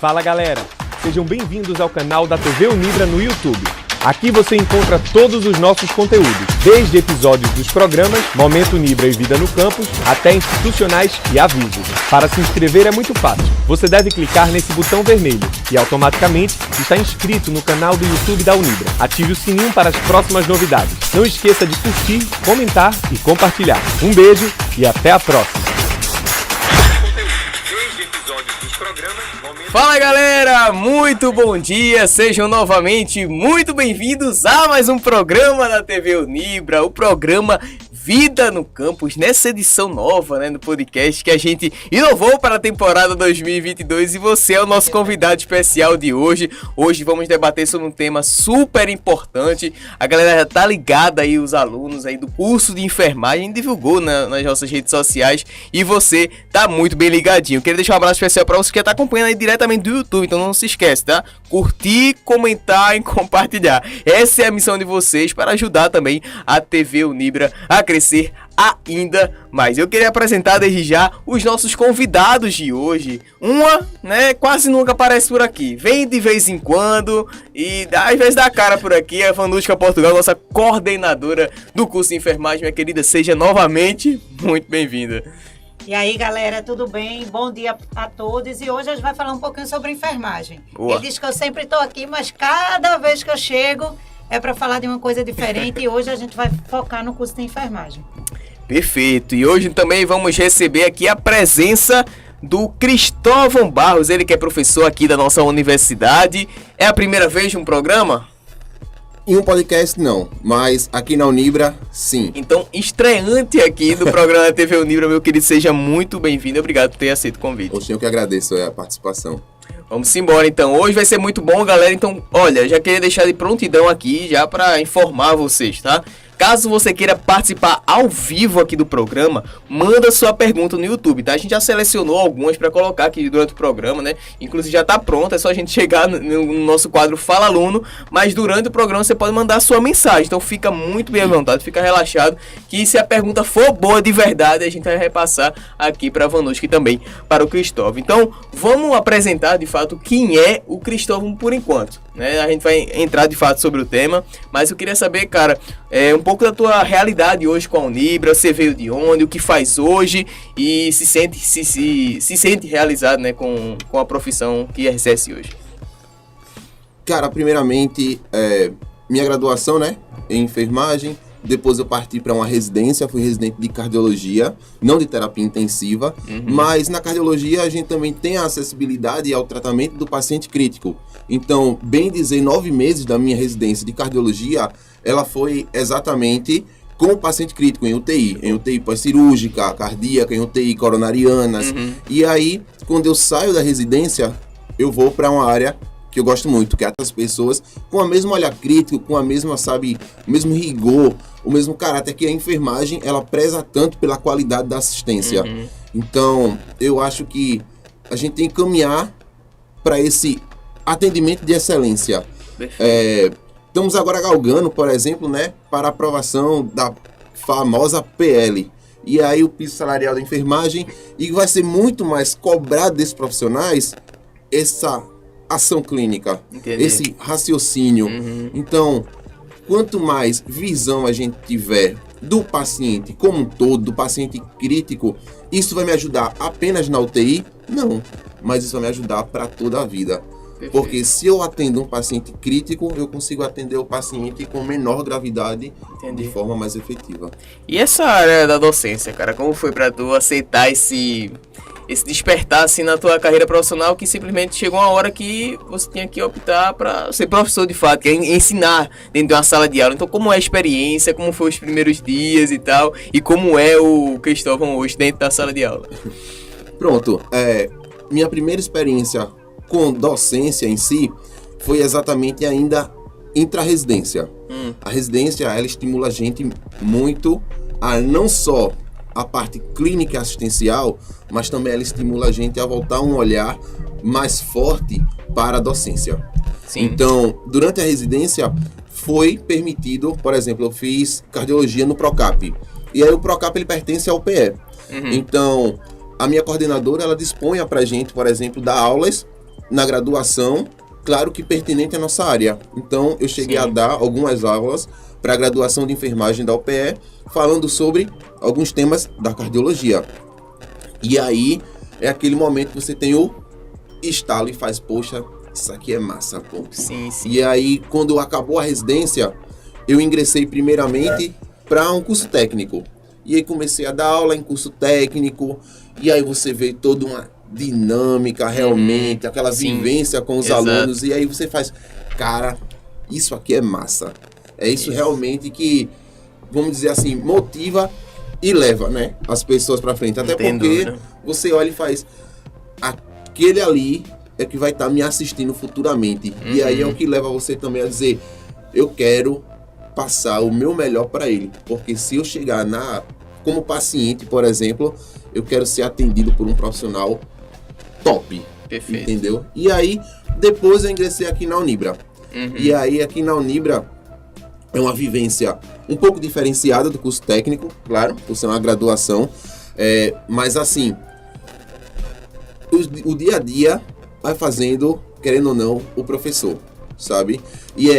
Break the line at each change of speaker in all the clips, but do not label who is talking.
Fala galera, sejam bem-vindos ao canal da TV Unibra no YouTube. Aqui você encontra todos os nossos conteúdos, desde episódios dos programas Momento Unibra e Vida no Campus, até institucionais e avisos. Para se inscrever é muito fácil. Você deve clicar nesse botão vermelho e automaticamente está inscrito no canal do YouTube da Unibra. Ative o sininho para as próximas novidades. Não esqueça de curtir, comentar e compartilhar. Um beijo e até a próxima!
Fala galera, muito bom dia, sejam novamente muito bem-vindos a mais um programa da TV Unibra, o programa Vida no Campus, nessa edição nova, né, do podcast que a gente inovou para a temporada 2022 e você é o nosso convidado especial de hoje. Hoje vamos debater sobre um tema super importante, a galera já tá ligada aí, os alunos aí do curso de enfermagem, divulgou nas nossas redes sociais e você tá muito bem ligadinho. Queria deixar um abraço especial para você que tá acompanhando aí diretamente do YouTube, então não se esquece, tá? Curtir, comentar e compartilhar. Essa é a missão de vocês para ajudar também a TV Unibra a crescer ainda mais. Eu queria apresentar desde já os nossos convidados de hoje. Uma, né, quase nunca aparece por aqui. Vem de vez em quando e às vezes dá cara por aqui. A Vanusca Portugal, nossa coordenadora do curso de enfermagem. Minha querida, seja novamente muito bem-vinda.
E aí, galera, tudo bem? Bom dia a todos. E hoje a gente vai falar um pouquinho sobre enfermagem.
Boa.
Ele diz que eu sempre estou aqui, mas cada vez que eu chego é para falar de uma coisa diferente. E hoje a gente vai focar no curso de enfermagem.
Perfeito. E hoje também vamos receber aqui a presença do Cristóvão Barros. Ele que é professor aqui da nossa universidade. É a primeira vez de um programa?
Em um podcast não, mas aqui na Unibra, sim.
Então, estreante aqui do programa da TV Unibra, meu querido, seja muito bem-vindo. Obrigado por ter aceito o convite.
Eu que agradeço a participação.
Vamos embora, então. Hoje vai ser muito bom, galera. Então, olha, já queria deixar de prontidão aqui, já para informar vocês, tá? Caso você queira participar ao vivo aqui do programa, manda sua pergunta no YouTube, tá? A gente já selecionou algumas para colocar aqui durante o programa, né? Inclusive já tá pronto, é só a gente chegar no nosso quadro Fala Aluno, mas durante o programa você pode mandar sua mensagem, então fica muito bem à vontade, fica relaxado, que se a pergunta for boa de verdade, a gente vai repassar aqui para a Vanusca e também para o Cristóvão. Então, vamos apresentar de fato quem é o Cristóvão por enquanto, né? A gente vai entrar de fato sobre o tema, mas eu queria saber, cara, um pouco da tua realidade hoje com a Unibra, você veio de onde, o que faz hoje e se sente realizado, né, com a profissão que exerce hoje.
Cara, primeiramente, minha graduação, né, em enfermagem, depois eu parti para uma residência, fui residente de cardiologia, não de terapia intensiva, mas na cardiologia a gente também tem a acessibilidade ao tratamento do paciente crítico. Então, bem dizer, 9 meses da minha residência de cardiologia, ela foi exatamente com o paciente crítico em UTI pós-cirúrgica, cardíaca, em UTI coronarianas. E aí, quando eu saio da residência, eu vou para uma área que eu gosto muito, que é as pessoas com a mesma olhar crítico, com a mesma, o mesmo rigor, o mesmo caráter que a enfermagem, ela preza tanto pela qualidade da assistência. Então, eu acho que a gente tem que caminhar para esse atendimento de excelência. Estamos agora galgando, por exemplo, né, para a aprovação da famosa PL. E aí o piso salarial da enfermagem, e vai ser muito mais cobrado desses profissionais essa ação clínica,
Entendi.
Esse raciocínio. Então, quanto mais visão a gente tiver do paciente como um todo, do paciente crítico, isso vai me ajudar apenas na UTI? Não, mas isso vai me ajudar para toda a vida. Perfeito. Porque se eu atendo um paciente crítico, eu consigo atender o paciente com menor gravidade. Entendi. De forma mais efetiva.
E essa área da docência, cara, como foi para tu aceitar esse despertar assim na tua carreira profissional, que simplesmente chegou uma hora que você tinha que optar para ser professor de fato, que é ensinar dentro de uma sala de aula? Então, como é a experiência, como foi os primeiros dias e tal, e como é o Cristóvão hoje dentro da sala de aula?
Pronto, minha primeira experiência com docência em si foi exatamente ainda intra-residência. A residência, ela estimula a gente muito a não só a parte clínica e assistencial, mas também ela estimula a gente a voltar um olhar mais forte para a docência. Sim. Então, durante a residência, foi permitido, por exemplo, eu fiz cardiologia no Procap. E aí o Procap, ele pertence ao PE. Então, a minha coordenadora, ela dispõe pra gente, por exemplo, dar aulas na graduação, claro que pertinente à nossa área. Então, eu cheguei a dar algumas aulas para a graduação de enfermagem da UPE, falando sobre alguns temas da cardiologia. E aí, é aquele momento que você tem o estalo e faz, poxa, isso aqui é massa, pô.
Sim.
E aí, quando acabou a residência, eu ingressei primeiramente para um curso técnico. E aí comecei a dar aula em curso técnico, e aí você vê toda uma dinâmica realmente, aquela vivência com os alunos, e aí você faz, cara, isso aqui é massa. É isso realmente que, vamos dizer assim, motiva e leva, né, as pessoas para frente. Até porque você olha e faz, aquele ali é que vai estar me assistindo futuramente. E aí é o que leva você também a dizer, eu quero passar o meu melhor para ele. Porque se eu chegar como paciente, por exemplo, eu quero ser atendido por um profissional top.
Perfeito.
Entendeu? E aí, depois eu ingressei aqui na Unibra. E aí, aqui na Unibra, é uma vivência um pouco diferenciada do curso técnico, claro, por ser uma graduação. Mas assim, o dia a dia vai fazendo, querendo ou não, o professor, sabe? E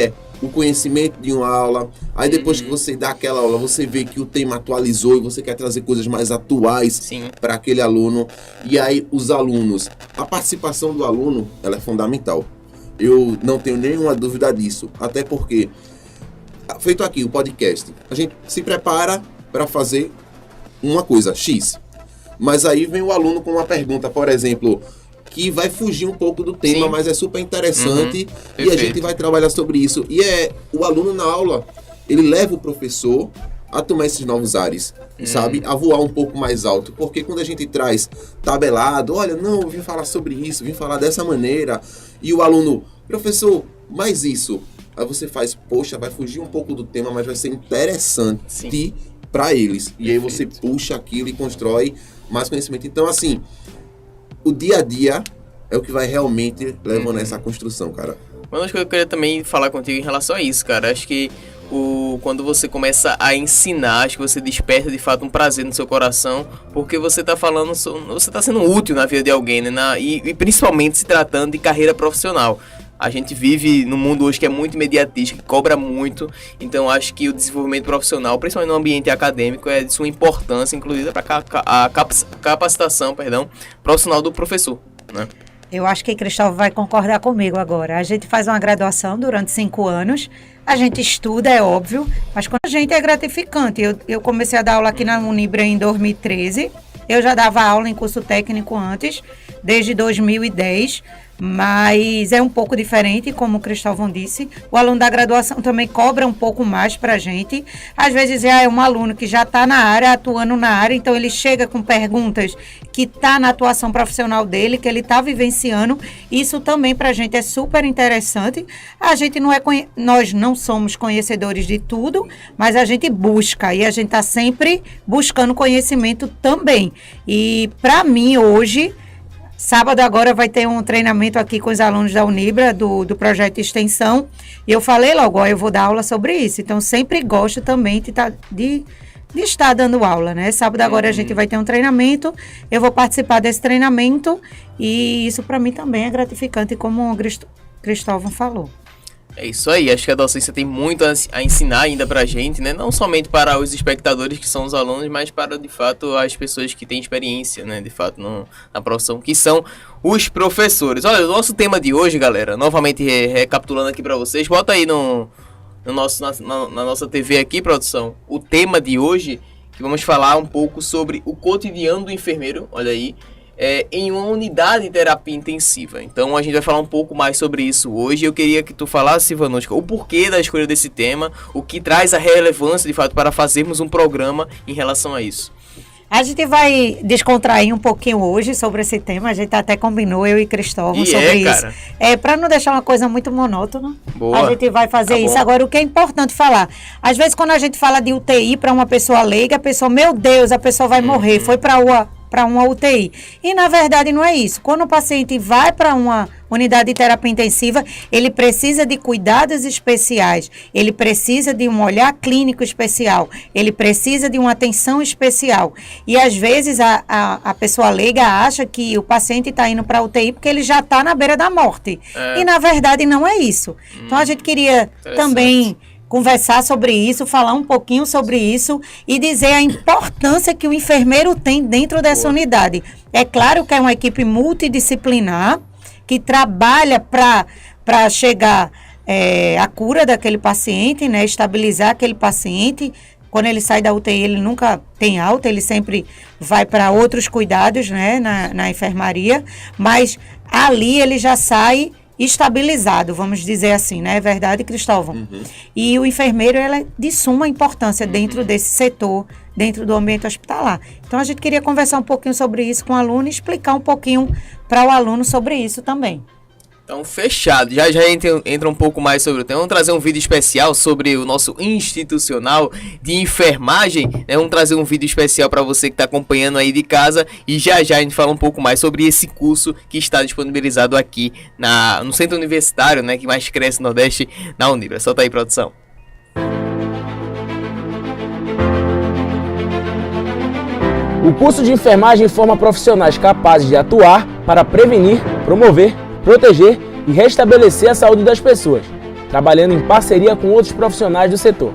o conhecimento de uma aula, aí depois que você dá aquela aula, você vê que o tema atualizou e você quer trazer coisas mais atuais para aquele aluno. E aí os alunos, a participação do aluno, ela é fundamental. Eu não tenho nenhuma dúvida disso, até porque, feito aqui o podcast, a gente se prepara para fazer uma coisa, X. Mas aí vem o aluno com uma pergunta, por exemplo, que vai fugir um pouco do tema, mas é super interessante, e a gente vai trabalhar sobre isso. E o aluno na aula, ele leva o professor a tomar esses novos ares, sabe? A voar um pouco mais alto. Porque quando a gente traz tabelado, olha, não, eu vim falar sobre isso, vim falar dessa maneira, e o aluno, professor, mais isso. Aí você faz, poxa, vai fugir um pouco do tema, mas vai ser interessante para eles. E aí você puxa aquilo e constrói mais conhecimento. Então, assim, o dia a dia é o que vai realmente levando a essa construção, cara.
Mas acho que eu queria também falar contigo em relação a isso, cara. Acho que quando você começa a ensinar, acho que você desperta de fato um prazer no seu coração, porque você tá falando, você tá sendo útil na vida de alguém, né? E principalmente se tratando de carreira profissional. A gente vive num mundo hoje que é muito imediatista, que cobra muito, então acho que o desenvolvimento profissional, principalmente no ambiente acadêmico, é de sua importância, inclusive para a capacitação, profissional do professor, né?
Eu acho que Cristóvão vai concordar comigo agora. A gente faz uma graduação durante 5 anos, a gente estuda, é óbvio, mas quando a gente é gratificante. Eu comecei a dar aula aqui na Unibra em 2013, eu já dava aula em curso técnico antes, desde 2010, mas é um pouco diferente, como o Cristóvão disse. O aluno da graduação também cobra um pouco mais para a gente. Às vezes é um aluno que já está na área, atuando na área, então ele chega com perguntas que está na atuação profissional dele, que ele está vivenciando. Isso também para a gente é super interessante. A gente nós não somos conhecedores de tudo, mas a gente busca e a gente está sempre buscando conhecimento também. E para mim hoje, sábado agora vai ter um treinamento aqui com os alunos da Unibra, do projeto de extensão. E eu falei logo, eu vou dar aula sobre isso. Então, sempre gosto também de estar dando aula, né? Sábado agora a gente vai ter um treinamento, eu vou participar desse treinamento. E isso para mim também é gratificante, como o Cristóvão falou.
É isso aí, acho que a docência tem muito a ensinar ainda pra gente, né? Não somente para os espectadores que são os alunos, mas para, de fato, as pessoas que têm experiência, né? De fato, na profissão, que são os professores. Olha, o nosso tema de hoje, galera, novamente recapitulando aqui pra vocês, bota aí na nossa TV aqui, produção, o tema de hoje, que vamos falar um pouco sobre o cotidiano do enfermeiro, olha aí, em uma unidade de terapia intensiva. Então a gente vai falar um pouco mais sobre isso hoje. Eu queria que tu falasse, Vanushka, o porquê da escolha desse tema, o que traz a relevância de fato para fazermos um programa em relação a isso.
A gente vai descontrair um pouquinho hoje sobre esse tema. A gente até combinou, eu e Cristóvão, sobre isso. Para não deixar uma coisa muito monótona. Boa. A gente vai fazer isso. Agora, o que é importante falar? Às vezes, quando a gente fala de UTI para uma pessoa leiga, a pessoa, meu Deus, a pessoa vai morrer. Foi para uma UTI. E, na verdade, não é isso. Quando o paciente vai para uma unidade de terapia intensiva, ele precisa de cuidados especiais, ele precisa de um olhar clínico especial, ele precisa de uma atenção especial. E às vezes a pessoa leiga acha que o paciente está indo para a UTI porque ele já está na beira da morte. E na verdade não é isso. Então a gente queria também conversar sobre isso, falar um pouquinho sobre isso e dizer a importância que o enfermeiro tem dentro dessa unidade. É claro que é uma equipe multidisciplinar que trabalha para chegar à cura daquele paciente, né, estabilizar aquele paciente. Quando ele sai da UTI, ele nunca tem alta, ele sempre vai para outros cuidados, né, na enfermaria, mas ali ele já sai estabilizado, vamos dizer assim, né? É verdade, Cristóvão? E o enfermeiro, ele é de suma importância dentro desse setor, dentro do ambiente hospitalar. Então, a gente queria conversar um pouquinho sobre isso com o aluno e explicar um pouquinho para o aluno sobre isso também.
Então, fechado. Já entra um pouco mais sobre o tema. Vamos trazer um vídeo especial sobre o nosso institucional de enfermagem, né? Vamos trazer um vídeo especial para você que está acompanhando aí de casa. E já a gente fala um pouco mais sobre esse curso que está disponibilizado aqui no Centro Universitário, né? Que mais cresce no Nordeste, na Unibra. Solta aí, produção.
O curso de enfermagem forma profissionais capazes de atuar para prevenir, promover, proteger e restabelecer a saúde das pessoas, trabalhando em parceria com outros profissionais do setor.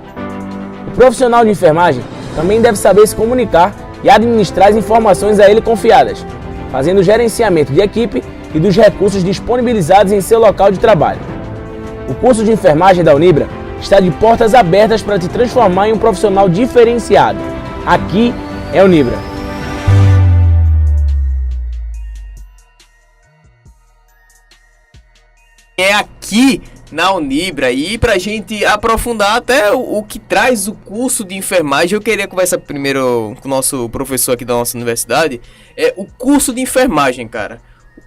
O profissional de enfermagem também deve saber se comunicar e administrar as informações a ele confiadas, fazendo o gerenciamento de equipe e dos recursos disponibilizados em seu local de trabalho. O curso de enfermagem da Unibra está de portas abertas para te transformar em um profissional diferenciado. Aqui é Unibra.
É aqui na Unibra, e pra gente aprofundar até o que traz o curso de enfermagem, eu queria conversar primeiro com o nosso professor aqui da nossa universidade. O curso de enfermagem, cara.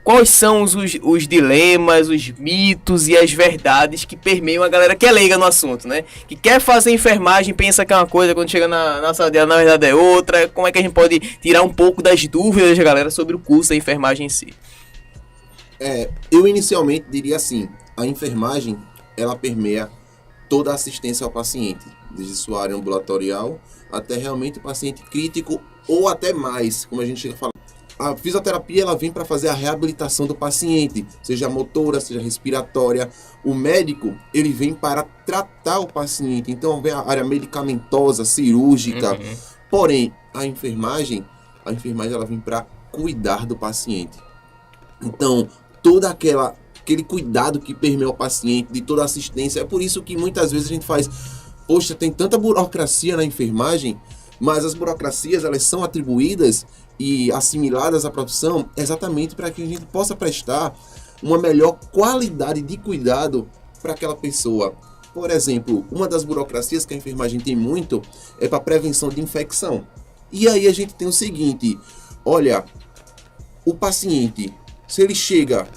Quais são os dilemas, os mitos e as verdades que permeiam a galera que é leiga no assunto, né? Que quer fazer enfermagem, pensa que é uma coisa, quando chega na sala de aula, na verdade é outra. Como é que a gente pode tirar um pouco das dúvidas da galera sobre o curso da enfermagem em si?
Eu inicialmente diria assim, a enfermagem, ela permeia toda a assistência ao paciente, desde sua área ambulatorial até realmente o paciente crítico ou até mais, como a gente chega a falar. A fisioterapia, ela vem para fazer a reabilitação do paciente, seja motora, seja respiratória. O médico, ele vem para tratar o paciente, então vem a área medicamentosa, cirúrgica. Porém, a enfermagem ela vem para cuidar do paciente. Então, todo aquele cuidado que permeia o paciente, de toda a assistência, é por isso que muitas vezes a gente faz, poxa, tem tanta burocracia na enfermagem, mas as burocracias, elas são atribuídas e assimiladas à profissão exatamente para que a gente possa prestar uma melhor qualidade de cuidado para aquela pessoa. Por exemplo, uma das burocracias que a enfermagem tem muito é para prevenção de infecção. E aí a gente tem o seguinte, olha, o paciente, se ele chega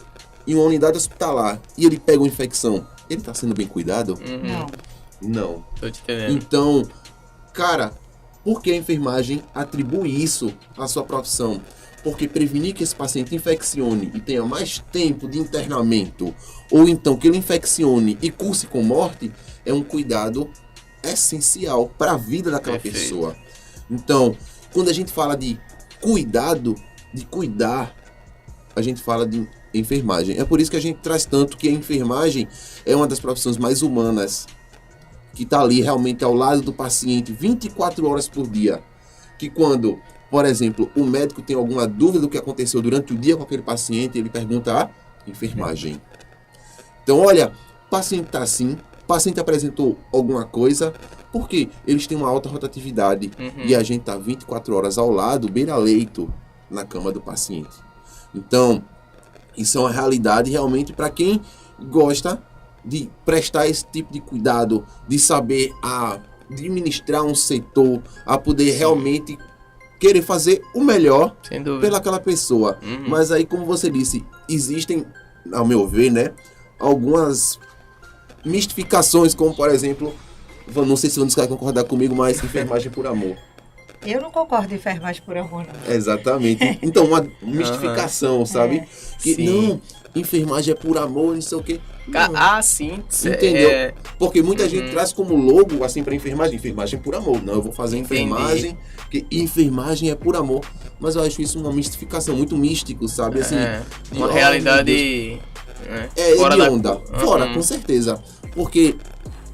em uma unidade hospitalar e ele pega uma infecção, ele está sendo bem cuidado? Não.
Tô te entendendo.
Então, cara, por que a enfermagem atribui isso à sua profissão? Porque prevenir que esse paciente infeccione e tenha mais tempo de internamento, ou então que ele infeccione e curse com morte, é um cuidado essencial para a vida daquela pessoa. Então, quando a gente fala de cuidado, de cuidar, a gente fala de enfermagem. É por isso que a gente traz tanto que a enfermagem é uma das profissões mais humanas, que está ali realmente ao lado do paciente 24 horas por dia. Que quando, por exemplo, o médico tem alguma dúvida do que aconteceu durante o dia com aquele paciente, ele pergunta à enfermagem. Então, olha, o paciente está assim, o paciente apresentou alguma coisa, porque eles têm uma alta rotatividade e a gente está 24 horas ao lado, beira-leito, na cama do paciente. Então, isso é uma realidade realmente para quem gosta de prestar esse tipo de cuidado, de saber administrar um setor, a poder realmente querer fazer o melhor pelaquela pessoa. Mas aí, como você disse, existem, ao meu ver, né, algumas mistificações, como por exemplo, não sei se você vai concordar comigo, mas enfermagem por amor.
Eu não concordo em enfermagem por amor, não.
Exatamente. Então, uma mistificação, sabe? Que, não, enfermagem é por amor, não sei o quê.
Sim.
Entendeu? Porque muita gente traz como logo, assim, pra enfermagem por amor. Não, eu vou fazer enfermagem, porque enfermagem é por amor. Mas eu acho isso uma mistificação, muito místico, sabe? Assim,
uma realidade...
fora da onda. Fora, com certeza. Porque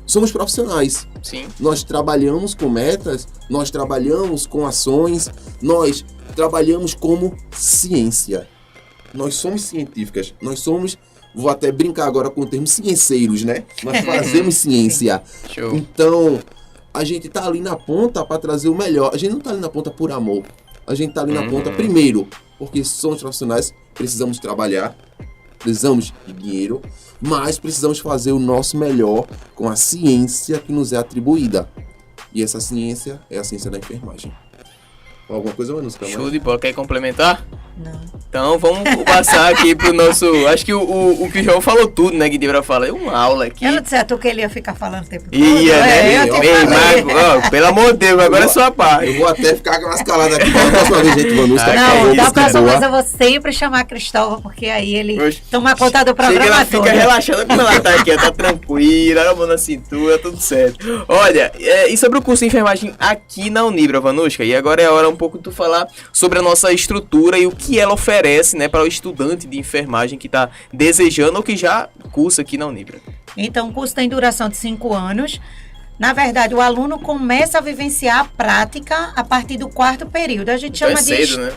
somos profissionais.
Sim.
Nós trabalhamos com metas, nós trabalhamos com ações, nós trabalhamos como ciência. Nós somos científicas, nós somos... Vou até brincar agora com o termo cienceiros, né? Nós fazemos ciência.
Show.
Então, a gente tá ali na ponta para trazer o melhor. A gente não tá ali na ponta por amor. A gente tá ali na ponta primeiro, porque somos profissionais, precisamos trabalhar, precisamos de dinheiro, mas precisamos fazer o nosso melhor com a ciência que nos é atribuída. E essa ciência é a ciência da enfermagem. Alguma coisa, Vanuska?
Show de bola. Quer complementar?
Não.
Então vamos passar aqui pro nosso... Acho que o que o João falou tudo, né, que deu pra falar. É uma aula aqui.
Eu não disse a tu que ele ia ficar falando o tempo todo.
Ia, né?
Eu te
Ei,
falei.
Marco, pelo amor de Deus, agora é sua parte.
Eu vou até ficar mais calado aqui para a próxima vez, gente. Vanuska,
Não, da próxima
boa.
vez eu vou sempre chamar a Cristóvão, porque aí ele
Oxe.
toma conta do
Chega,
programa
ela
todo.
fica relaxando quando ela tá aqui, ela tá tranquila, a mão na cintura, tudo certo. Olha, e sobre o curso de enfermagem aqui na Unibra, Vanuska, e agora é a hora um pouco de tu falar sobre a nossa estrutura e o que ela oferece, né, para o estudante de enfermagem que tá desejando ou que já cursa aqui na Unibra.
Então, o curso tem duração de 5 anos. Na verdade, o aluno começa a vivenciar a prática a partir do 4º período. A gente
Então
chama
é cedo, né?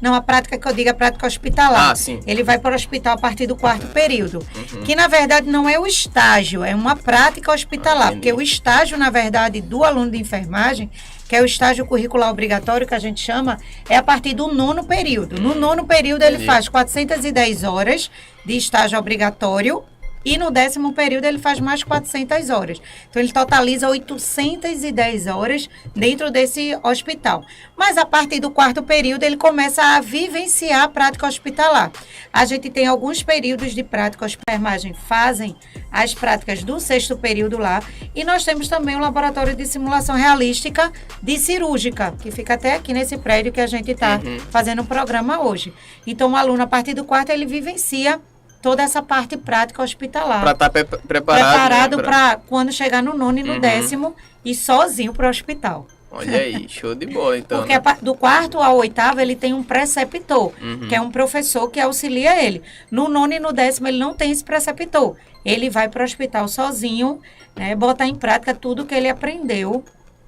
Não, a prática que eu digo é a prática hospitalar.
Ah, sim.
Ele vai para o hospital a partir do 4º período. Que, na verdade, não é o estágio, é uma prática hospitalar.
Entendi.
Porque o estágio, na verdade, do aluno de enfermagem, que é o estágio curricular obrigatório, que a gente chama, é a partir do 9º período. No 9º período, ele
Entendi.
faz 410 horas de estágio obrigatório. E no 10º período ele faz mais 400 horas. Então ele totaliza 810 horas dentro desse hospital. Mas a partir do 4º período ele começa a vivenciar a prática hospitalar. A gente tem alguns períodos de prática hospitalar, enfermagem fazem as práticas do 6º período lá. E nós temos também um laboratório de simulação realística de cirúrgica, que fica até aqui nesse prédio que a gente está fazendo o programa hoje. Então o aluno a partir do 4º ele vivencia toda essa parte prática hospitalar.
Para estar
Preparado
né,
para quando chegar no 9º e no 10º ir sozinho para o hospital.
Olha aí, show de bola, então.
Porque
né?
do 4º ao 8º ele tem um preceptor, que é um professor que auxilia ele. No 9º e no 10º ele não tem esse preceptor. Ele vai para o hospital sozinho, né, botar em prática tudo que ele aprendeu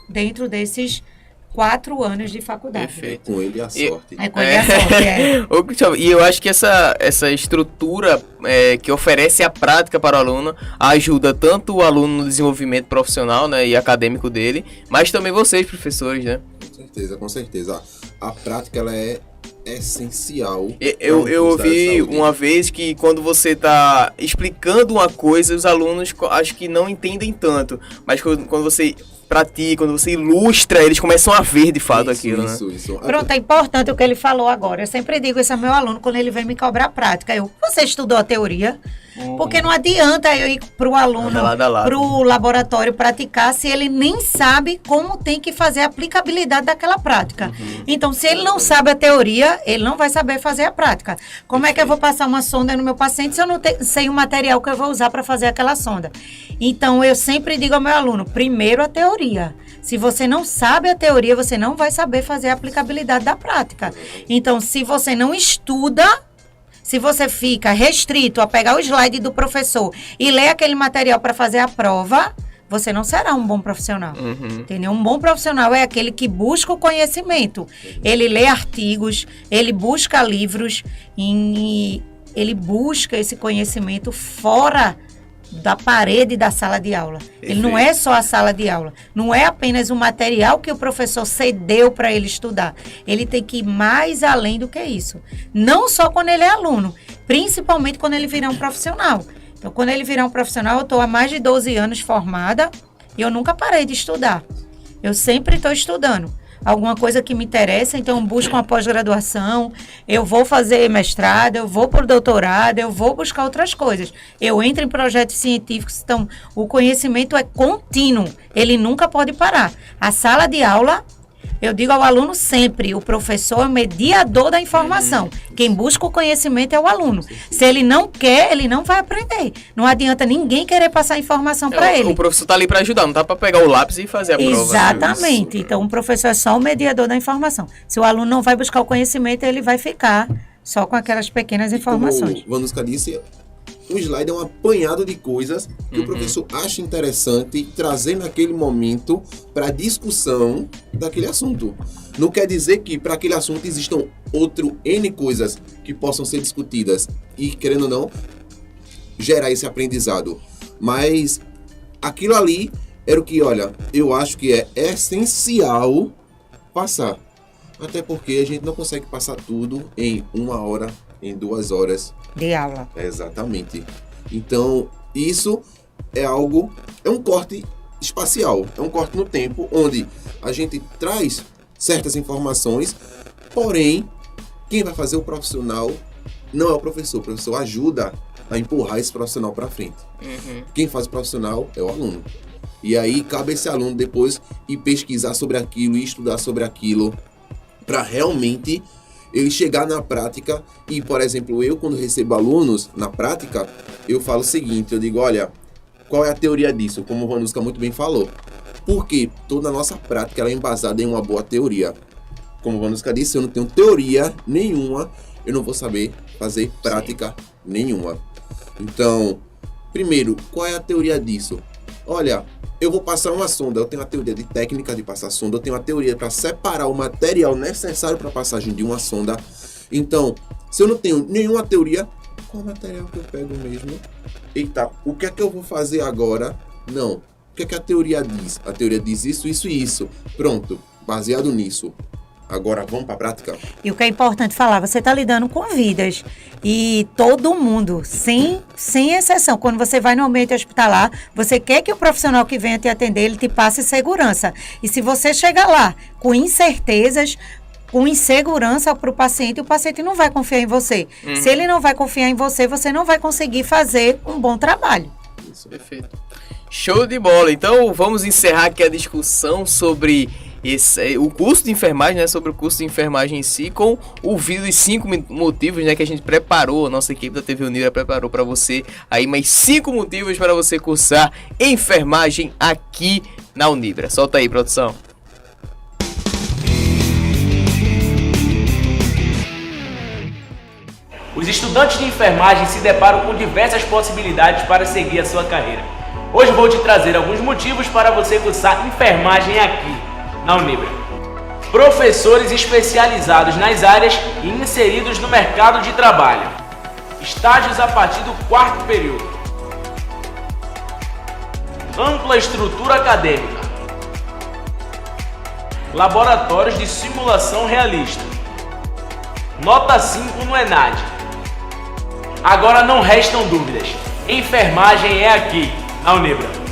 dentro desses 4 anos de faculdade.
Perfeito.
Com ele a sorte.
É com ele a sorte, é.
Ô, Cristóvão, e eu acho que essa estrutura que oferece a prática para o aluno ajuda tanto o aluno no desenvolvimento profissional, né, e acadêmico dele, mas também vocês, professores, né?
Com certeza. A prática, ela é essencial.
Eu ouvi uma vez que quando você está explicando uma coisa, os alunos acho que não entendem tanto, mas quando você pratica, quando você ilustra, eles começam a ver de fato aquilo, né?
Isso.
Pronto, é importante o que ele falou agora. Eu sempre digo isso ao meu aluno quando ele vem me cobrar prática. Você estudou a teoria? Porque não adianta eu ir para o aluno, para o laboratório praticar, se ele nem sabe como tem que fazer a aplicabilidade daquela prática. Então, se ele não sabe a teoria, ele não vai saber fazer a prática. Como é que eu vou passar uma sonda no meu paciente se eu não sei o material que eu vou usar para fazer aquela sonda? Então, eu sempre digo ao meu aluno, primeiro a teoria. Se você não sabe a teoria, você não vai saber fazer a aplicabilidade da prática. Então, se você não estuda, se você fica restrito a pegar o slide do professor e ler aquele material para fazer a prova, você não será um bom profissional. Entendeu? Um bom profissional é aquele que busca o conhecimento. Ele lê artigos, ele busca livros, e ele busca esse conhecimento fora da parede da sala de aula. Ele não é só a sala de aula. Não é apenas o material que o professor cedeu para ele estudar. Ele tem que ir mais além do que isso. Não só quando ele é aluno, principalmente quando ele virar um profissional. Então, quando ele virar um profissional, eu estou há mais de 12 anos formada e eu nunca parei de estudar. Eu sempre estou estudando. Alguma coisa que me interessa, então eu busco uma pós-graduação, eu vou fazer mestrado, eu vou para o doutorado, eu vou buscar outras coisas. Eu entro em projetos científicos, então o conhecimento é contínuo, ele nunca pode parar. A sala de aula Eu digo ao aluno sempre, o professor é o mediador da informação. Quem busca o conhecimento é o aluno. Se ele não quer, ele não vai aprender. Não adianta ninguém querer passar informação para ele.
O professor tá ali para ajudar, não tá para pegar o lápis e fazer a prova.
Exatamente. Então, o professor é só o mediador da informação. Se o aluno não vai buscar o conhecimento, ele vai ficar só com aquelas pequenas informações.
Como o Vanusca disse, o slide é um apanhado de coisas que o professor acha interessante trazer naquele momento para discussão daquele assunto. Não quer dizer que para aquele assunto existam N coisas que possam ser discutidas e, querendo ou não, gerar esse aprendizado. Mas aquilo ali era o que, olha, eu acho que é essencial passar. Até porque a gente não consegue passar tudo em 1 hora, em 2 horas
de aula.
Exatamente. Então, isso é um corte espacial, é um corte no tempo, onde a gente traz certas informações, porém, quem vai fazer o profissional não é o professor ajuda a empurrar esse profissional para frente. Quem faz o profissional é o aluno. E aí, cabe a esse aluno depois ir pesquisar sobre aquilo, e estudar sobre aquilo, para realmente ele chegar na prática. E, por exemplo, eu quando recebo alunos na prática, eu falo o seguinte, eu digo, olha, qual é a teoria disso? Como o Vanusca muito bem falou. Porque toda a nossa prática ela é embasada em uma boa teoria. Como o Vanusca disse, se eu não tenho teoria nenhuma, eu não vou saber fazer prática nenhuma. Então, primeiro, qual é a teoria disso? Olha, eu vou passar uma sonda, eu tenho a teoria de técnica de passar sonda, eu tenho a teoria para separar o material necessário para a passagem de uma sonda. Então, se eu não tenho nenhuma teoria, qual material que eu pego mesmo? Eita, o que é que eu vou fazer agora? Não, o que é que a teoria diz? A teoria diz isso, isso e isso. Pronto, baseado nisso. Agora vamos para a prática?
E o que é importante falar, você está lidando com vidas. E todo mundo, sem exceção, quando você vai no ambiente hospitalar, você quer que o profissional que venha te atender, ele te passe segurança. E se você chegar lá com incertezas, com insegurança para o paciente não vai confiar em você. Se ele não vai confiar em você, você não vai conseguir fazer um bom trabalho.
Isso, perfeito. Show de bola. Então, vamos encerrar aqui a discussão sobre o curso de enfermagem, né, sobre o curso de enfermagem em si, com o vídeo dos 5 motivos, né, que a gente preparou, a nossa equipe da TV Unibra preparou para você aí mais 5 motivos para você cursar enfermagem aqui na Unibra. Solta aí, produção.
Os estudantes de enfermagem se deparam com diversas possibilidades para seguir a sua carreira. Hoje vou te trazer alguns motivos para você cursar enfermagem aqui na Unibra. Professores especializados nas áreas e inseridos no mercado de trabalho. Estágios a partir do 4º período. Ampla estrutura acadêmica. Laboratórios de simulação realista. Nota 5 no ENAD. Agora não restam dúvidas. Enfermagem é aqui na Unibra.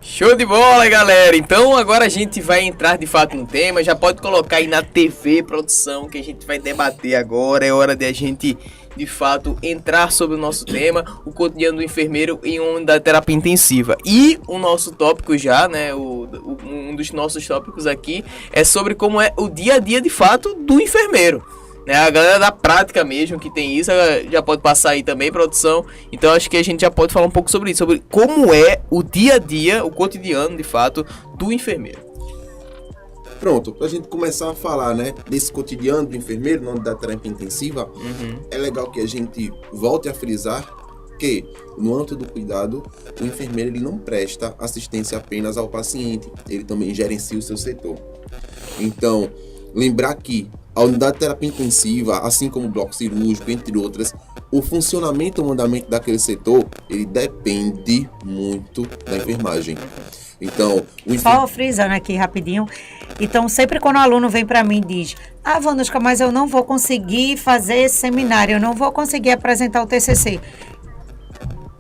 Show de bola, galera! Então agora a gente vai entrar de fato no tema. Já pode colocar aí na TV, produção, que a gente vai debater agora. É hora de a gente, de fato, entrar sobre o nosso tema, o cotidiano do enfermeiro em uma unidade de terapia intensiva. E o nosso tópico já, né, um dos nossos tópicos aqui é sobre como é o dia a dia, de fato, do enfermeiro. A galera da prática mesmo que tem isso, já pode passar aí também, produção. Então acho que a gente já pode falar um pouco sobre isso, sobre como é o dia a dia, o cotidiano de fato do enfermeiro.
Pronto, pra gente começar a falar, né, desse cotidiano do enfermeiro na unidade de terapia intensiva, é legal que a gente volte a frisar que no âmbito do cuidado, o enfermeiro ele não presta assistência apenas ao paciente, ele também gerencia o seu setor. Então, lembrar que a unidade de terapia intensiva, assim como o bloco cirúrgico, entre outras, o funcionamento e o andamento daquele setor, ele depende muito da enfermagem. Então,
Só frisando aqui rapidinho. Então, sempre quando o aluno vem para mim e diz: Vanusca, mas eu não vou conseguir fazer esse seminário, eu não vou conseguir apresentar o TCC.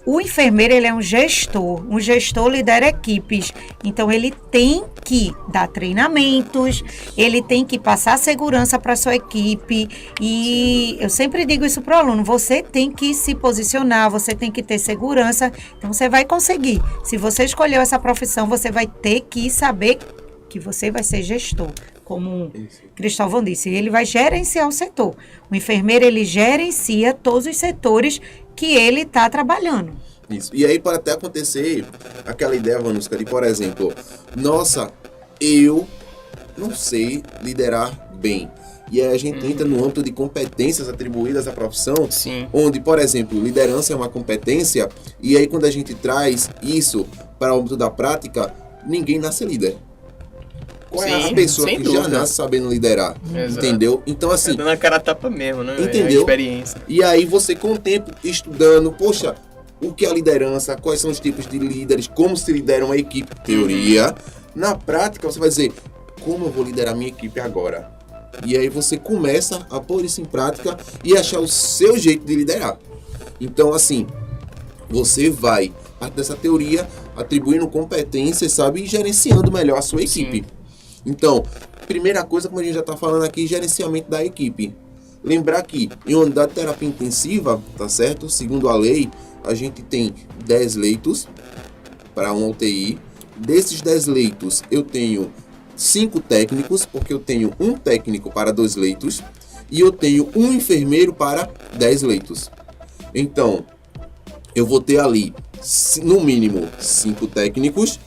O enfermeiro, ele é um gestor lidera equipes, então ele tem que dar treinamentos, ele tem que passar segurança para sua equipe, e eu sempre digo isso para o aluno, você tem que se posicionar, você tem que ter segurança, então você vai conseguir. Se você escolheu essa profissão, você vai ter que saber que você vai ser gestor, como o Cristóvão disse, ele vai gerenciar o setor. O enfermeiro, ele gerencia todos os setores que ele está trabalhando.
Isso. E aí pode até acontecer aquela ideia, Vanusca, de, por exemplo, nossa, eu não sei liderar bem. E aí a gente entra no âmbito de competências atribuídas à profissão,
Sim.
onde, por exemplo, liderança é uma competência, e aí quando a gente traz isso para o âmbito da prática, ninguém nasce líder. Qual é a
Sim,
pessoa
sem
que
dúvida.
já nasce sabendo liderar?
Exato.
Entendeu? Então, assim,
Tá dando a cara a tapa mesmo, né?
entendeu?
É a experiência.
E aí você, com o tempo, estudando, poxa, o que é a liderança, quais são os tipos de líderes, como se lidera uma equipe, teoria. Na prática, você vai dizer, como eu vou liderar minha equipe agora? E aí você começa a pôr isso em prática e achar o seu jeito de liderar. Então, assim, você vai, a partir dessa teoria, atribuindo competências, sabe, e gerenciando melhor a sua equipe.
Sim.
Então, primeira coisa, como a gente já está falando aqui, gerenciamento da equipe. Lembrar que em unidade de terapia intensiva, tá certo? Segundo a lei, a gente tem 10 leitos para uma UTI. Desses 10 leitos, eu tenho 5 técnicos, porque eu tenho um técnico para 2 leitos, e eu tenho um enfermeiro para 10 leitos. Então, eu vou ter ali, no mínimo, 5 técnicos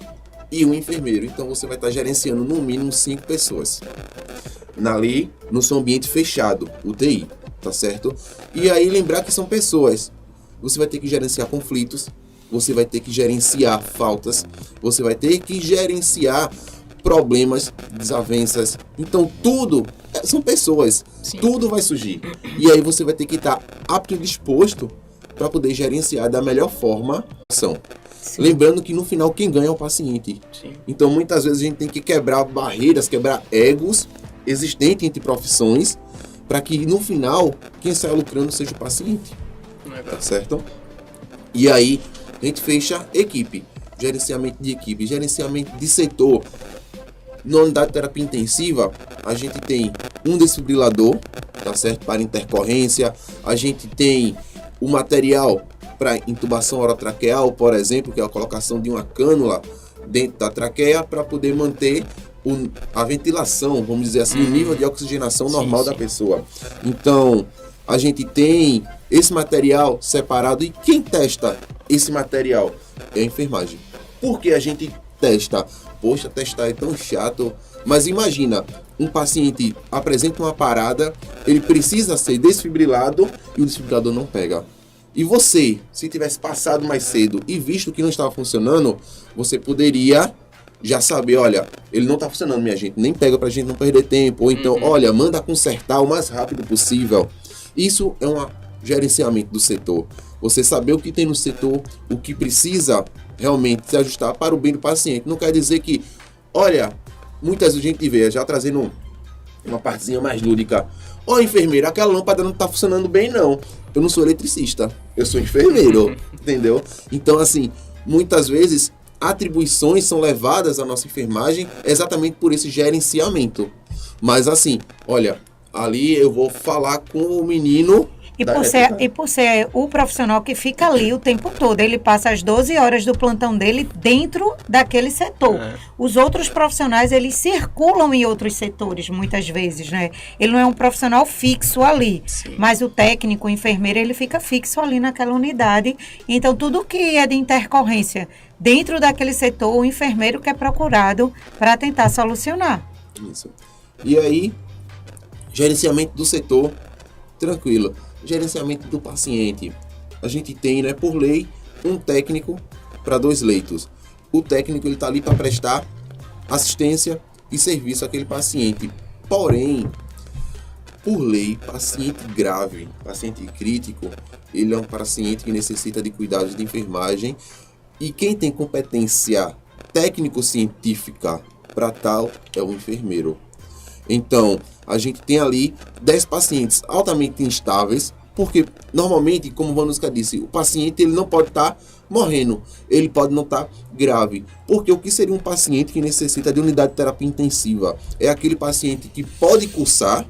e um enfermeiro. Então, você vai estar gerenciando, no mínimo, 5 pessoas. Ali, no seu ambiente fechado, UTI, tá certo? E aí, lembrar que são pessoas. Você vai ter que gerenciar conflitos, você vai ter que gerenciar faltas, você vai ter que gerenciar problemas, desavenças. Então, tudo são pessoas.
Sim.
Tudo vai surgir. E aí, você vai ter que estar apto e disposto para poder gerenciar da melhor forma a ação. Lembrando que no final quem ganha é o paciente.
Sim.
Então muitas vezes a gente tem que quebrar barreiras, quebrar egos existentes entre profissões, para que no final quem sai lucrando seja o paciente. Tá certo? E aí a gente fecha equipe, gerenciamento de equipe, gerenciamento de setor. Na unidade de terapia intensiva, a gente tem um desfibrilador, tá certo? Para intercorrência, a gente tem o material para intubação orotraqueal, por exemplo, que é a colocação de uma cânula dentro da traqueia para poder manter a ventilação, vamos dizer assim, o nível de oxigenação normal da pessoa. Então, a gente tem esse material separado, e quem testa esse material é a enfermagem. Por que a gente testa? Poxa, testar é tão chato. Mas imagina, um paciente apresenta uma parada, ele precisa ser desfibrilado e o desfibrilador não pega. E você, se tivesse passado mais cedo e visto que não estava funcionando, você poderia já saber, olha, ele não está funcionando, minha gente, nem pega pra gente não perder tempo. Ou então, olha, manda consertar o mais rápido possível. Isso é um gerenciamento do setor. Você saber o que tem no setor, o que precisa realmente se ajustar para o bem do paciente. Não quer dizer que, olha, muitas vezes a gente vê, já trazendo uma partezinha mais lúdica. Ó, enfermeiro, aquela lâmpada não está funcionando bem, não. Eu não sou eletricista, eu sou enfermeiro, entendeu? Então, assim, muitas vezes atribuições são levadas à nossa enfermagem exatamente por esse gerenciamento. Mas assim, olha, ali eu vou falar com o menino...
E por ser o profissional que fica ali o tempo todo, ele passa as 12 horas do plantão dele dentro daquele setor. Os outros profissionais, eles circulam em outros setores, muitas vezes, né? Ele não é um profissional fixo ali, mas o técnico, o enfermeiro, ele fica fixo ali naquela unidade. Então, tudo que é de intercorrência dentro daquele setor, o enfermeiro que é procurado para tentar solucionar.
Isso. E aí, gerenciamento do setor, tranquilo. Gerenciamento do paciente. A gente tem, né, por lei, um técnico para 2 leitos. O técnico, ele está ali para prestar assistência e serviço àquele paciente. Porém, por lei, paciente grave, paciente crítico, ele é um paciente que necessita de cuidados de enfermagem, e quem tem competência técnico-científica para tal é o enfermeiro. Então, a gente tem ali 10 pacientes altamente instáveis, Porque, normalmente, como o Vanuska disse, o paciente ele não pode estar morrendo, ele pode não estar grave. Porque o que seria um paciente que necessita de unidade de terapia intensiva? É aquele paciente que pode cursar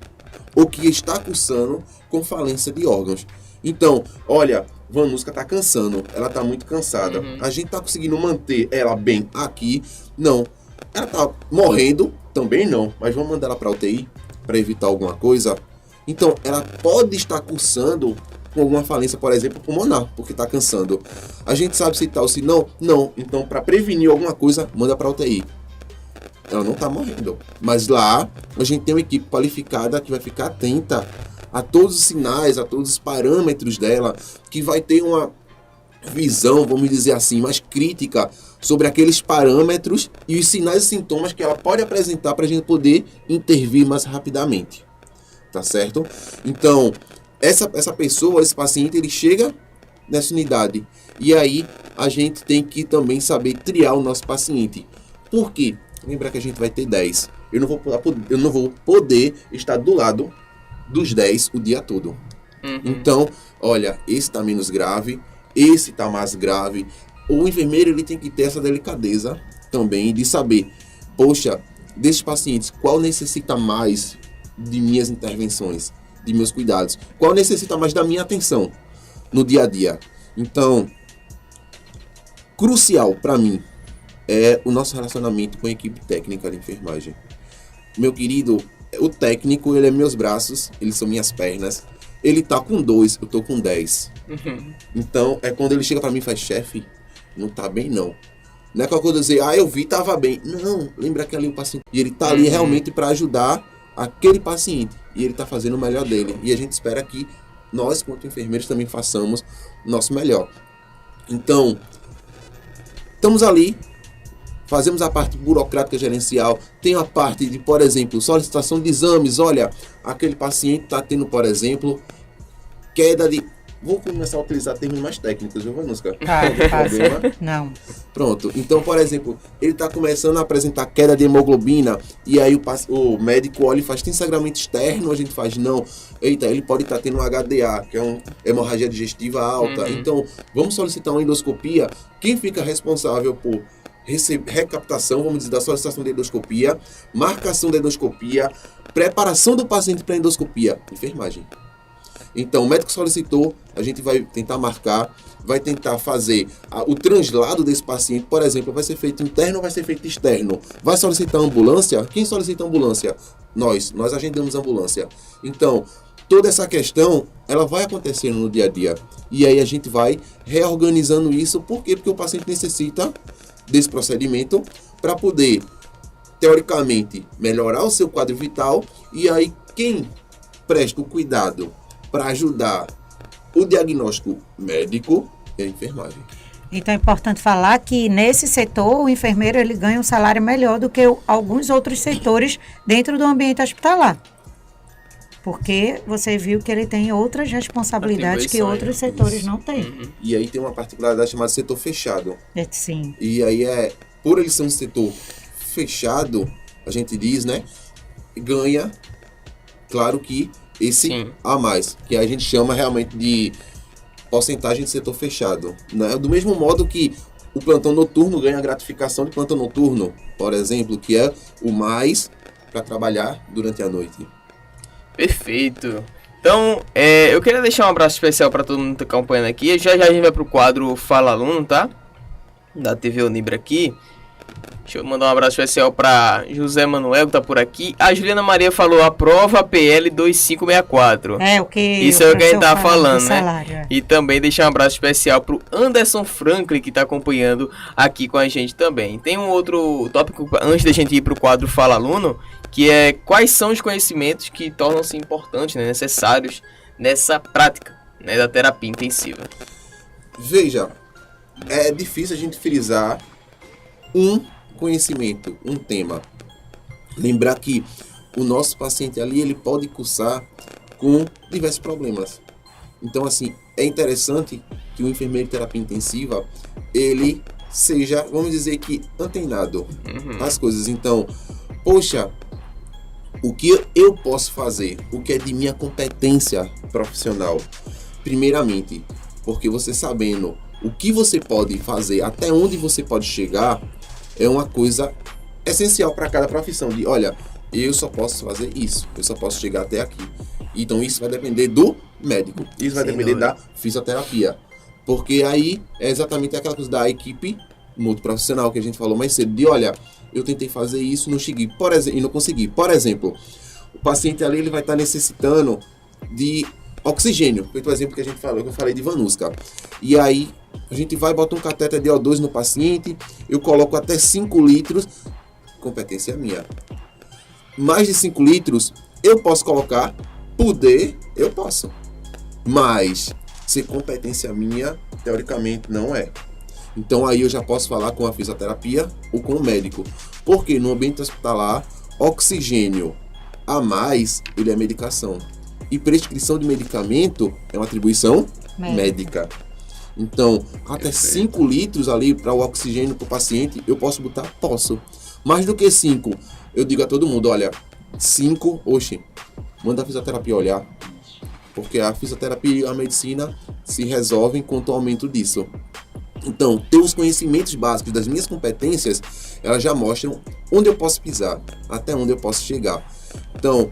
ou que está cursando com falência de órgãos. Então, olha, Vanuska está cansando, ela está muito cansada. A gente está conseguindo manter ela bem aqui? Não. Ela está morrendo? Também não. Mas vamos mandar ela para UTI para evitar alguma coisa? Então, ela pode estar cursando com alguma falência, por exemplo, pulmonar, porque está cansando. A gente sabe se tá ou se não? Não. Então, para prevenir alguma coisa, manda para UTI. Ela não está morrendo. Mas lá, a gente tem uma equipe qualificada que vai ficar atenta a todos os sinais, a todos os parâmetros dela, que vai ter uma visão, vamos dizer assim, mais crítica sobre aqueles parâmetros e os sinais e sintomas que ela pode apresentar para a gente poder intervir mais rapidamente. Tá certo? Então, essa pessoa, esse paciente, ele chega nessa unidade. E aí, a gente tem que também saber triar o nosso paciente. Por quê? Lembra que a gente vai ter 10. Eu não vou poder estar do lado dos 10 o dia todo. Então, olha, esse tá menos grave, esse tá mais grave. O enfermeiro, ele tem que ter essa delicadeza também de saber, poxa, desses pacientes, qual necessita mais de minhas intervenções, de meus cuidados, qual necessita mais da minha atenção no dia a dia. Então, crucial para mim é o nosso relacionamento com a equipe técnica de enfermagem. Meu querido, o técnico, ele é meus braços, eles são minhas pernas. Ele tá com 2, eu tô com 10. Então, é quando ele chega para mim e faz, chefe, não tá bem não. Não é qualquer coisa dizer, eu vi, tava bem. Não, lembra que ali o paciente, e ele tá ali realmente para ajudar aquele paciente, e ele está fazendo o melhor dele, e a gente espera que nós, quanto enfermeiros, também façamos o nosso melhor. Então, estamos ali, fazemos a parte burocrática gerencial, tem a parte de, por exemplo, solicitação de exames. Olha, aquele paciente está tendo, por exemplo, queda de... Vou começar a utilizar termos mais técnicos, viu, Vanuska?
Não.
Pronto. Então, por exemplo, ele está começando a apresentar queda de hemoglobina, e aí o médico olha e faz, tem sangramento externo? A gente faz, não. Eita, ele pode estar tendo um HDA, que é uma hemorragia digestiva alta. Então, vamos solicitar uma endoscopia. Quem fica responsável por recaptação, vamos dizer, da solicitação de endoscopia, marcação da endoscopia, preparação do paciente para endoscopia? Enfermagem. Então, o médico solicitou, a gente vai tentar marcar, vai tentar fazer o translado desse paciente. Por exemplo, vai ser feito interno ou vai ser feito externo? Vai solicitar ambulância? Quem solicita ambulância? Nós agendamos ambulância. Então, toda essa questão, ela vai acontecendo no dia a dia. E aí a gente vai reorganizando isso. Por quê? Porque o paciente necessita desse procedimento para poder, teoricamente, melhorar o seu quadro vital. E aí, quem presta o cuidado para ajudar o diagnóstico médico é a enfermagem.
Então é importante falar que nesse setor o enfermeiro ele ganha um salário melhor do que alguns outros setores dentro do ambiente hospitalar. Porque você viu que ele tem outras responsabilidades que outros setores não têm.
E aí tem uma particularidade chamada setor fechado.
Sim.
E aí por ele ser um setor fechado, a gente diz, né, ganha, claro que esse a mais, que a gente chama realmente de porcentagem de setor fechado, né? Do mesmo modo que o plantão noturno ganha a gratificação de plantão noturno, por exemplo, que é o mais para trabalhar durante a noite.
Perfeito. Então, eu queria deixar um abraço especial para todo mundo que está acompanhando aqui. Já a gente vai pro quadro Fala Aluno, tá? Da TV Unibra aqui. Deixa eu mandar um abraço especial para José Manuel, que tá por aqui. A Juliana Maria falou a prova PL 2564.
O que
isso é o que a gente tá falando, né?
Salário,
E também deixar um abraço especial pro Anderson Franklin, que tá acompanhando aqui com a gente também. Tem um outro tópico antes da gente ir pro quadro Fala Aluno, que é quais são os conhecimentos que tornam-se importantes, né, necessários nessa prática, né, da terapia intensiva.
Veja, é difícil a gente frisar um conhecimento, um tema. Lembrar que o nosso paciente ali, ele pode cursar com diversos problemas. Então, assim, é interessante que o enfermeiro de terapia intensiva, ele seja, vamos dizer que, antenado às coisas. Então, poxa, o que eu posso fazer? O que é de minha competência profissional? Primeiramente, porque você sabendo o que você pode fazer, até onde você pode chegar, é uma coisa essencial para cada profissão. De, olha, eu só posso fazer isso, eu só posso chegar até aqui. Então isso vai depender do médico, isso vai depender da fisioterapia. Porque aí é exatamente aquela coisa da equipe multiprofissional que a gente falou mais cedo. De, olha, eu tentei fazer isso, não cheguei, e não consegui. Por exemplo, o paciente ali ele vai estar necessitando de oxigênio, feito o exemplo que a gente falou, que eu falei de Vanuska. E aí, a gente vai botar um catéter de O2 no paciente, eu coloco até 5 litros, competência minha. Mais de 5 litros, eu posso colocar, eu posso. Mas, ser competência minha, teoricamente, não é. Então, aí eu já posso falar com a fisioterapia ou com o médico. Porque no ambiente hospitalar, oxigênio a mais, ele é medicação. E prescrição de medicamento é uma atribuição médica. Então, até 5 litros ali para o oxigênio para o paciente, eu posso botar? Posso. Mais do que 5, eu digo a todo mundo, olha, 5, manda a fisioterapia olhar. Porque a fisioterapia e a medicina se resolvem quanto ao aumento disso. Então, ter os conhecimentos básicos das minhas competências, elas já mostram onde eu posso pisar, até onde eu posso chegar. Então,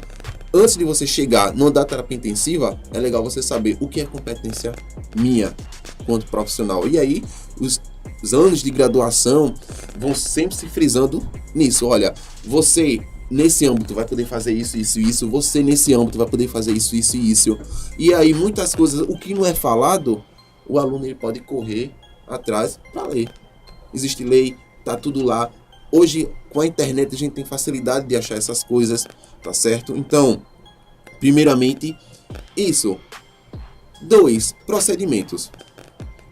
antes de você chegar no da terapia intensiva, é legal você saber o que é competência minha quanto profissional. E aí, os anos de graduação vão sempre se frisando nisso. Olha, você nesse âmbito vai poder fazer isso, isso e isso. Você nesse âmbito vai poder fazer isso, isso e isso. E aí, muitas coisas, o que não é falado, o aluno ele pode correr atrás para ler. Existe lei, tá tudo lá. Hoje, com a internet, a gente tem facilidade de achar essas coisas, tá certo? Então, primeiramente, isso. 2, procedimentos.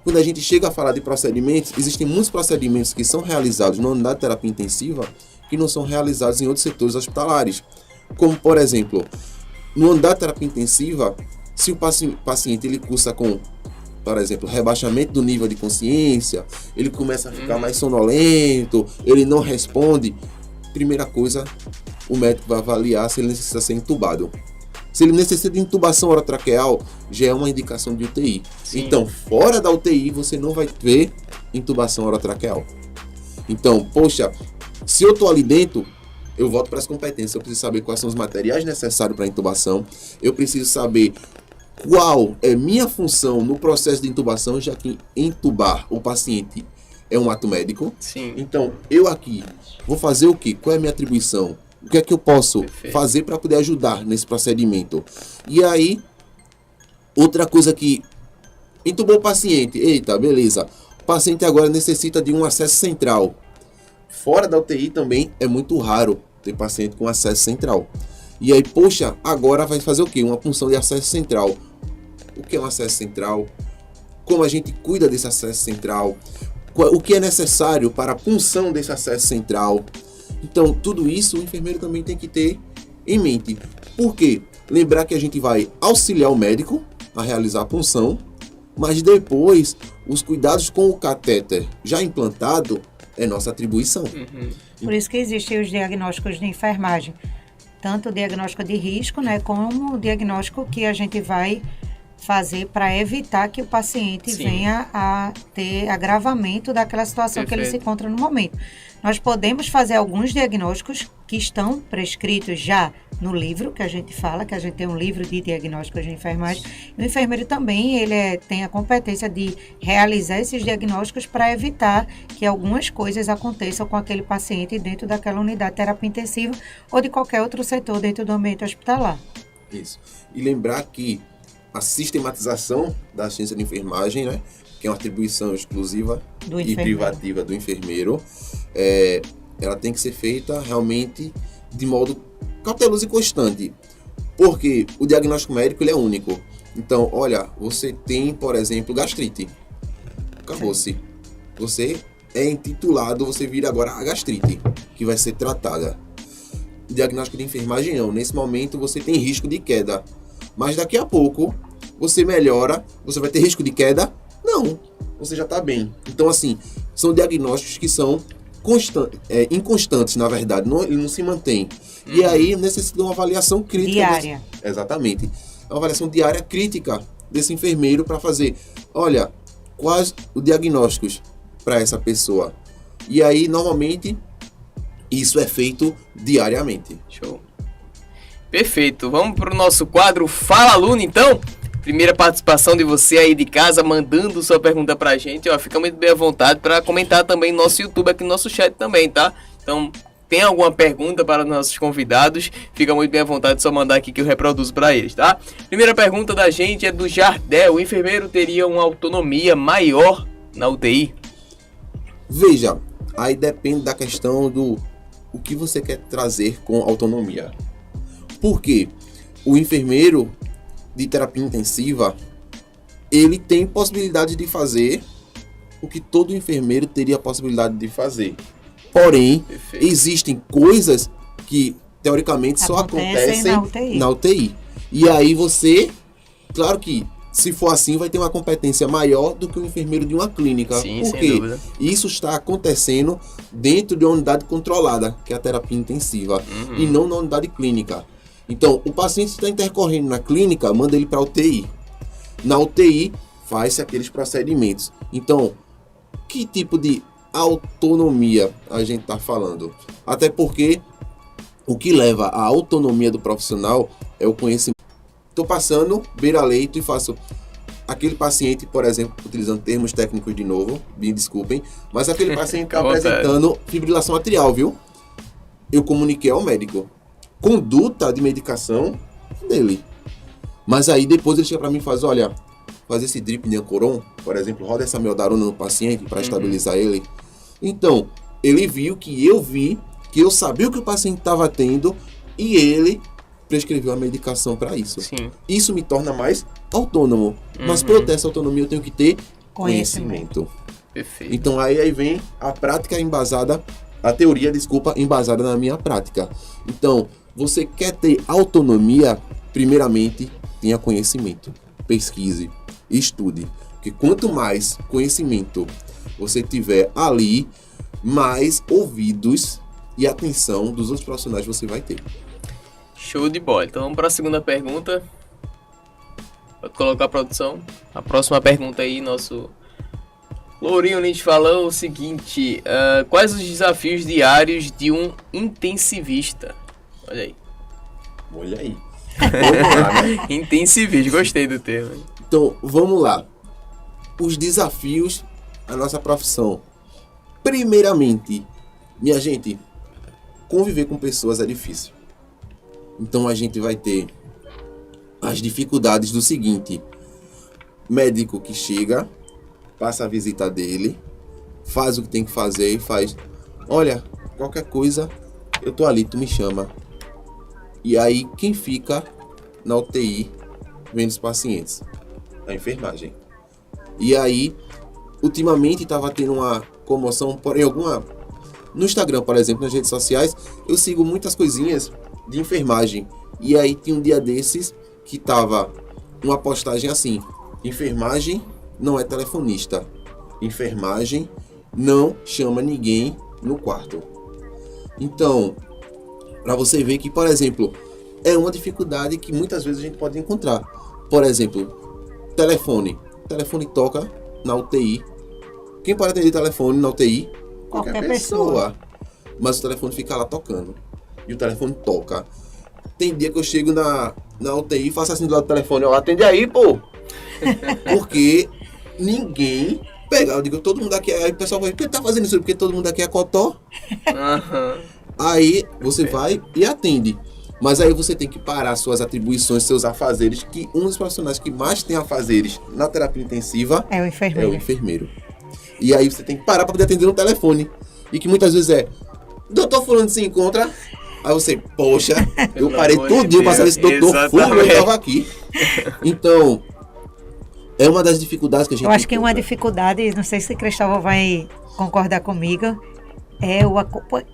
Quando a gente chega a falar de procedimentos, existem muitos procedimentos que são realizados na unidade de terapia intensiva que não são realizados em outros setores hospitalares. Como, por exemplo, no unidade de terapia intensiva, se o paciente ele cursa com, por exemplo, rebaixamento do nível de consciência, ele começa a ficar mais sonolento, ele não responde, primeira coisa, o médico vai avaliar se ele necessita ser entubado. Se ele necessita de intubação orotraqueal, já é uma indicação de UTI. Sim. Então, fora da UTI, você não vai ver intubação orotraqueal. Então, poxa, se eu estou ali dentro, eu volto para as competências. Eu preciso saber quais são os materiais necessários para a intubação. Eu preciso saber qual é minha função no processo de intubação, já que intubar o paciente é um ato médico.
Sim.
Então, eu aqui vou fazer o quê? Qual é a minha atribuição? O que é que eu posso fazer para poder ajudar nesse procedimento? E aí, outra coisa que intubou o paciente. Eita, beleza. O paciente agora necessita de um acesso central. Fora da UTI também é muito raro ter paciente com acesso central. E aí, poxa, agora vai fazer o quê? Uma punção de acesso central. O que é um acesso central? Como a gente cuida desse acesso central? O que é necessário para a punção desse acesso central? Então, tudo isso o enfermeiro também tem que ter em mente. Por quê? Lembrar que a gente vai auxiliar o médico a realizar a punção, mas depois, os cuidados com o catéter já implantado é nossa atribuição.
Por isso que existem os diagnósticos de enfermagem. Tanto o diagnóstico de risco, né, como o diagnóstico que a gente vai fazer para evitar que o paciente venha a ter agravamento daquela situação que ele se encontra no momento. Nós podemos fazer alguns diagnósticos que estão prescritos já no livro, que a gente fala, que a gente tem um livro de diagnósticos de enfermagem. E o enfermeiro também, tem a competência de realizar esses diagnósticos para evitar que algumas coisas aconteçam com aquele paciente dentro daquela unidade de terapia intensiva ou de qualquer outro setor dentro do ambiente hospitalar.
Isso. E lembrar que a sistematização da ciência de enfermagem, né, que é uma atribuição exclusiva e privativa do enfermeiro, ela tem que ser feita realmente de modo cauteloso e constante, porque o diagnóstico médico ele é único. Então, olha, você tem, por exemplo, gastrite. Acabou-se. Você é intitulado, você vira agora a gastrite, que vai ser tratada. O diagnóstico de enfermagem não. Nesse momento você tem risco de queda. Mas daqui a pouco você melhora, você vai ter risco de queda? Não, você já está bem. Então, assim, são diagnósticos que são inconstantes, na verdade, ele não se mantém. E aí necessita de uma avaliação crítica.
Diária.
Exatamente. Uma avaliação diária crítica desse enfermeiro para fazer, olha, quais os diagnósticos para essa pessoa. E aí, normalmente, isso é feito diariamente.
Show. Perfeito. Vamos para o nosso quadro Fala Aluno, então? Primeira participação de você aí de casa, mandando sua pergunta pra gente. Ó, fica muito bem à vontade para comentar também no nosso YouTube, aqui no nosso chat também, tá? Então, tem alguma pergunta para os nossos convidados, fica muito bem à vontade, só mandar aqui que eu reproduzo para eles, tá? Primeira pergunta da gente é do Jardel. O enfermeiro teria uma autonomia maior na UTI?
Veja, aí depende da questão do o que você quer trazer com autonomia. Porque o enfermeiro de terapia intensiva, ele tem possibilidade de fazer o que todo enfermeiro teria a possibilidade de fazer. Porém,
Perfeito.
existem coisas que, teoricamente, só acontecem na UTI. E aí você, claro que, se for assim, vai ter uma competência maior do que o enfermeiro de uma clínica.
Sim,
Por
sem
quê?
dúvida.
Isso está acontecendo dentro de uma unidade controlada, que é a terapia intensiva, e não na unidade clínica. Então, o paciente está intercorrendo na clínica, manda ele para a UTI. Na UTI, faz-se aqueles procedimentos. Então, que tipo de autonomia a gente está falando? Até porque o que leva à autonomia do profissional é o conhecimento. Estou passando beira-leito e faço aquele paciente, por exemplo, utilizando termos técnicos de novo, me desculpem, mas aquele paciente está apresentando fibrilação atrial, viu? Eu comuniquei ao médico. Conduta de medicação dele. Mas aí depois ele chega para mim e faz, olha, fazer esse drip de Ancoron, por exemplo, roda essa meldarona no paciente para estabilizar ele. Então, ele viu que eu vi, que eu sabia o que o paciente estava tendo e ele prescreveu a medicação para isso.
Sim.
Isso me torna mais autônomo. Mas para eu ter essa autonomia eu tenho que ter conhecimento.
Perfeito.
Então aí vem a prática embasada, a teoria, desculpa, embasada na minha prática. Então, você quer ter autonomia, primeiramente, tenha conhecimento. Pesquise, estude. Porque quanto mais conhecimento você tiver ali, mais ouvidos e atenção dos outros profissionais você vai ter.
Show de bola. Então vamos para a segunda pergunta. Pode colocar a produção. A próxima pergunta aí, nosso Lourinho Lins falou o seguinte: quais os desafios diários de um intensivista? Olha aí.
Olha aí. Vamos lá, né?
Intensivista, gostei do termo.
Então, vamos lá. Os desafios da nossa profissão. Primeiramente, minha gente, conviver com pessoas é difícil. Então a gente vai ter as dificuldades do seguinte: médico que chega, passa a visita dele, faz o que tem que fazer e faz, olha, qualquer coisa, eu tô ali, tu me chama. E aí quem fica na UTI vendo os pacientes? A enfermagem. E aí, ultimamente estava tendo uma comoção por alguma... No Instagram, por exemplo, nas redes sociais, eu sigo muitas coisinhas de enfermagem. E aí tinha um dia desses que tava uma postagem assim: enfermagem não é telefonista. Enfermagem não chama ninguém no quarto. Então, para você ver que, por exemplo, é uma dificuldade que muitas vezes a gente pode encontrar. Por exemplo, telefone. Telefone toca na UTI. Quem pode atender telefone na UTI? Qualquer pessoa. Mas o telefone fica lá tocando. E o telefone toca. Tem dia que eu chego na UTI e faço assim do lado do telefone: ó, atende aí, pô. Porque ninguém pega. Eu digo, todo mundo aqui é... Aí o pessoal vai, por que tá fazendo isso? Porque todo mundo aqui é cotó. Aí você vai e atende. Mas aí você tem que parar suas atribuições, seus afazeres, que um dos profissionais que mais tem afazeres na terapia intensiva
é o enfermeiro.
É o enfermeiro. E aí você tem que parar para poder atender no telefone. E que muitas vezes é: doutor fulano se encontra. Aí você, poxa, eu parei tudinho para saber se doutor fulano estava aqui. Então, é uma das dificuldades que a gente
Eu acho que
encontra.
uma dificuldade, não sei se Cristóvão vai concordar comigo, é o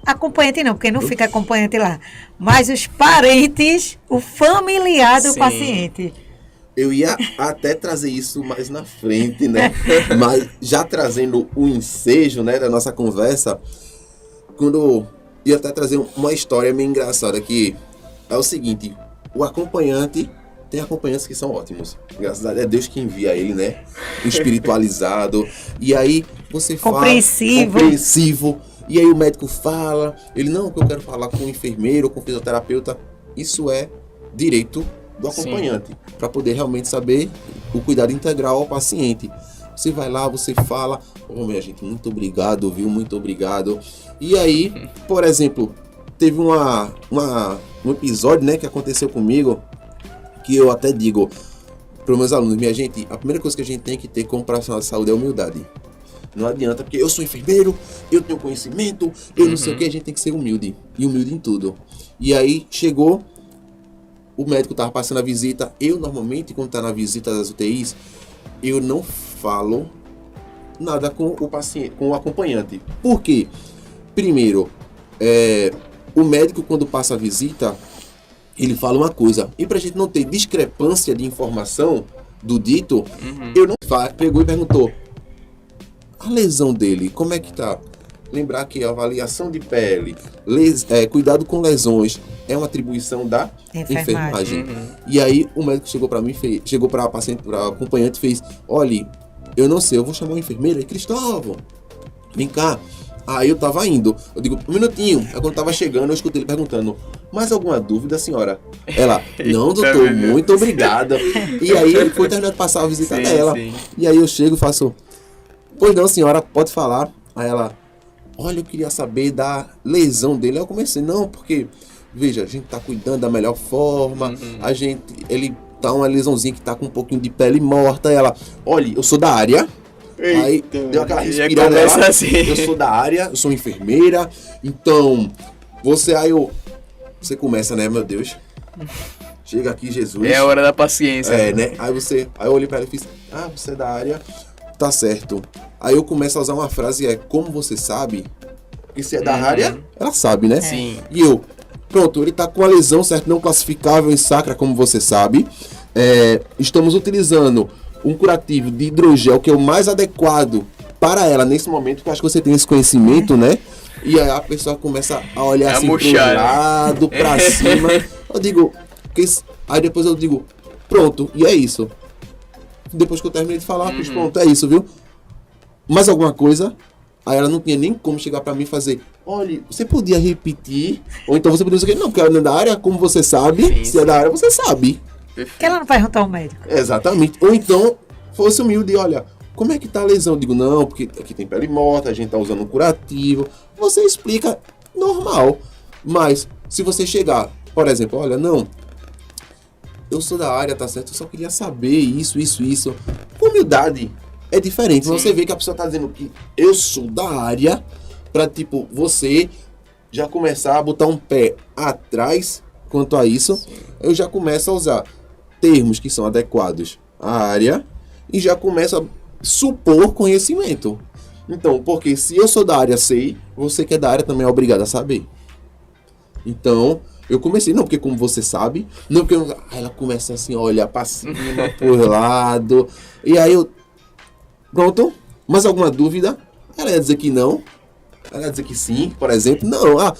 acompanhante não, porque não fica acompanhante lá, mas os parentes, o familiar do
Sim.
paciente.
Eu ia até trazer isso mais na frente, né? Mas já trazendo o ensejo, né, da nossa conversa, quando ia até trazer uma história meio engraçada, que é o seguinte: o acompanhante Tem acompanhantes que são ótimos. Graças a Deus, é Deus que envia ele, né? Espiritualizado. E aí você fala... Compreensivo. E aí o médico fala, ele, não, que eu quero falar com o enfermeiro, com o fisioterapeuta. Isso é direito do acompanhante, para poder realmente saber o cuidado integral ao paciente. Você vai lá, você fala, minha gente, muito obrigado, viu? Muito obrigado. E aí, por exemplo, teve um episódio, né, que aconteceu comigo, que eu até digo para os meus alunos, minha gente, a primeira coisa que a gente tem que ter como profissional de saúde é humildade. Não adianta, porque eu sou enfermeiro, eu tenho conhecimento, eu não sei o que, a gente tem que ser humilde. E humilde em tudo. E aí chegou, o médico estava passando a visita. Eu normalmente, quando está na visita das UTIs, eu não falo nada com o paciente, com o acompanhante. Por quê? Primeiro, o médico, quando passa a visita, ele fala uma coisa. E pra gente não ter discrepância de informação do dito, eu não pegou e perguntou: a lesão dele, como é que tá? Lembrar que a avaliação de pele, cuidado com lesões, é uma atribuição da enfermagem. E aí o médico chegou para mim, chegou para a paciente, para a acompanhante e fez: olha, eu não sei, eu vou chamar uma enfermeira. E Cristóvão, vem cá. Aí eu tava indo, eu digo, um minutinho. Aí quando tava chegando, eu escutei ele perguntando: mais alguma dúvida, senhora? Ela: não, doutor, muito obrigada. E aí ele foi terminando de passar a visita dela. Sim. E aí eu chego e faço: pois não, senhora, pode falar. Aí ela: olha, eu queria saber da lesão dele. Aí eu comecei: não, porque, veja, a gente tá cuidando da melhor forma, ele tá uma lesãozinha que tá com um pouquinho de pele morta. Aí ela: olha, eu sou da área. Aí deu aquela respirada lá, assim. Eu sou da área, eu sou enfermeira, então você começa, né, meu Deus, chega aqui, Jesus.
É a hora da paciência.
Né? Aí eu olhei pra ela e fiz: você é da área, tá certo. Aí eu começo a usar uma frase, como você sabe? E se é da área, ela sabe, né?
Sim.
E eu, pronto, ele tá com uma lesão, certo, não classificável em sacra, como você sabe. Estamos utilizando um curativo de hidrogel, que é o mais adequado para ela nesse momento, que eu acho que você tem esse conhecimento, né? E aí a pessoa começa a olhar assim pro lado, pra cima. Eu digo, aí depois eu digo, pronto, e é isso. Depois que eu terminei de falar, fiz, pronto, é isso, viu? Mais alguma coisa? Aí ela não tinha nem como chegar pra mim e fazer: olha, você podia repetir? Ou então você podia dizer: não, porque ela não é da área, como você sabe, se é da área, você sabe.
Que ela não perguntou ao médico.
Exatamente. Ou então, fosse humilde: olha, como é que tá a lesão? Eu digo: não, porque aqui tem pele morta, a gente tá usando um curativo. Você explica normal. Mas, se você chegar, por exemplo, olha, não, eu sou da área, tá certo? Eu só queria saber isso. Humildade é diferente. Você vê que a pessoa tá dizendo que eu sou da área, pra, tipo, você já começar a botar um pé atrás quanto a isso. Sim. Eu já começo a usar termos que são adequados à área e já começo a supor conhecimento. Então, porque se eu sou da área, sei, você que é da área também é obrigado a saber. Então, eu comecei, não porque como você sabe, não porque aí ela começa assim a olhar pra cima, por lado, e aí eu, pronto, mais alguma dúvida? Ela ia dizer que não, ela ia dizer que sim, por exemplo, não,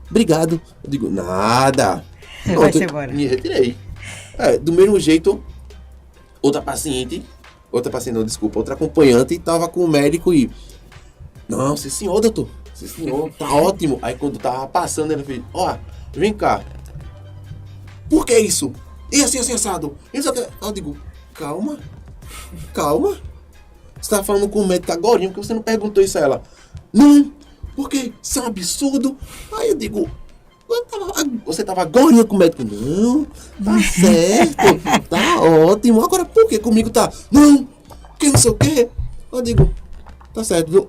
obrigado. Eu digo, nada. Pronto, me retirei. Do mesmo jeito, outra acompanhante estava com o médico e: não, sim senhor, doutor, sim senhor, tá ótimo. Aí quando tava passando, ele fez: vem cá, por que isso? E assim, assado? Eu digo: calma, você tava falando com o médico agora, porque você não perguntou isso a ela? Não, porque isso é um absurdo. Aí eu digo: você tava agora com o médico? Não, tá certo, tá ótimo. Agora por que comigo tá? Não, que não sei o quê. Eu digo: tá certo, viu?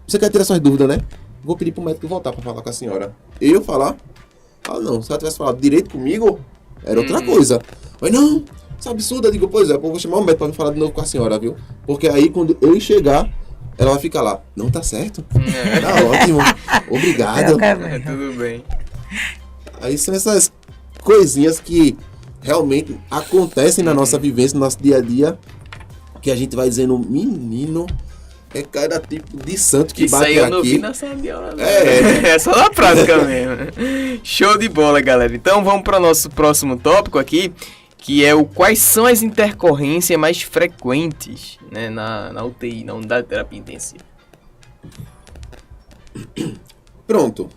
Você quer tirar suas dúvidas, né? Vou pedir pro médico voltar pra falar com a senhora. Eu falar? Não, se ela tivesse falado direito comigo, era outra coisa. Mas não, isso é absurdo. Eu digo: pois é, eu vou chamar o médico pra me falar de novo com a senhora, viu? Porque aí quando eu chegar, ela vai ficar lá: não, tá certo, tá ótimo, obrigado.
Tudo bem.
Aí são essas coisinhas que realmente acontecem na nossa vivência, no nosso dia a dia, que a gente vai dizendo: menino, é cada tipo de santo que bate aqui. Isso aí eu não vi na sala de aula.
É só na prática mesmo. Show de bola, galera. Então vamos para o nosso próximo tópico aqui, que é o quais são as intercorrências mais frequentes, né, na UTI, na unidade de terapia intensiva.
Pronto.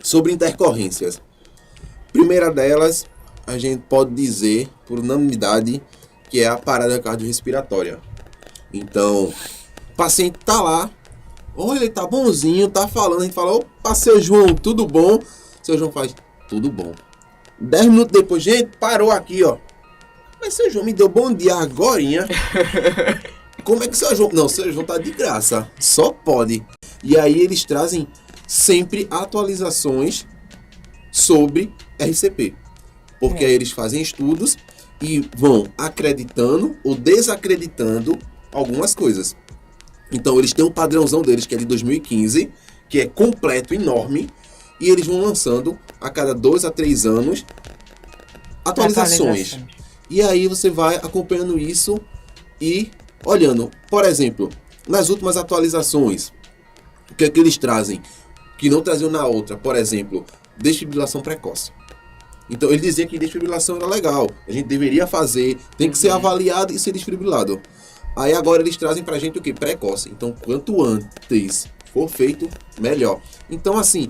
Sobre intercorrências. Primeira delas, a gente pode dizer, por unanimidade, que é a parada cardiorrespiratória. Então, o paciente tá lá, olha, ele tá bonzinho, tá falando, a gente fala, opa, seu João, tudo bom? Seu João faz, tudo bom. 10 minutos depois, gente, parou aqui, ó. Mas seu João me deu bom dia agorinha. Como é que seu João... Não, seu João tá de graça. Só pode. E aí eles trazem sempre atualizações sobre RCP. Porque aí eles fazem estudos e vão acreditando ou desacreditando algumas coisas. Então eles têm um padrãozão deles, que é de 2015, que é completo, enorme. E eles vão lançando a cada 2 a 3 anos atualizações. E aí você vai acompanhando isso e olhando. Por exemplo, nas últimas atualizações, o que é que eles trazem? Que não traziam na outra. Por exemplo, desfibrilação precoce. Então ele dizia que desfibrilação era legal. A gente deveria fazer, tem que ser avaliado e ser desfibrilado. Aí agora eles trazem pra gente o que? Precoce. Então quanto antes for feito, melhor. Então assim,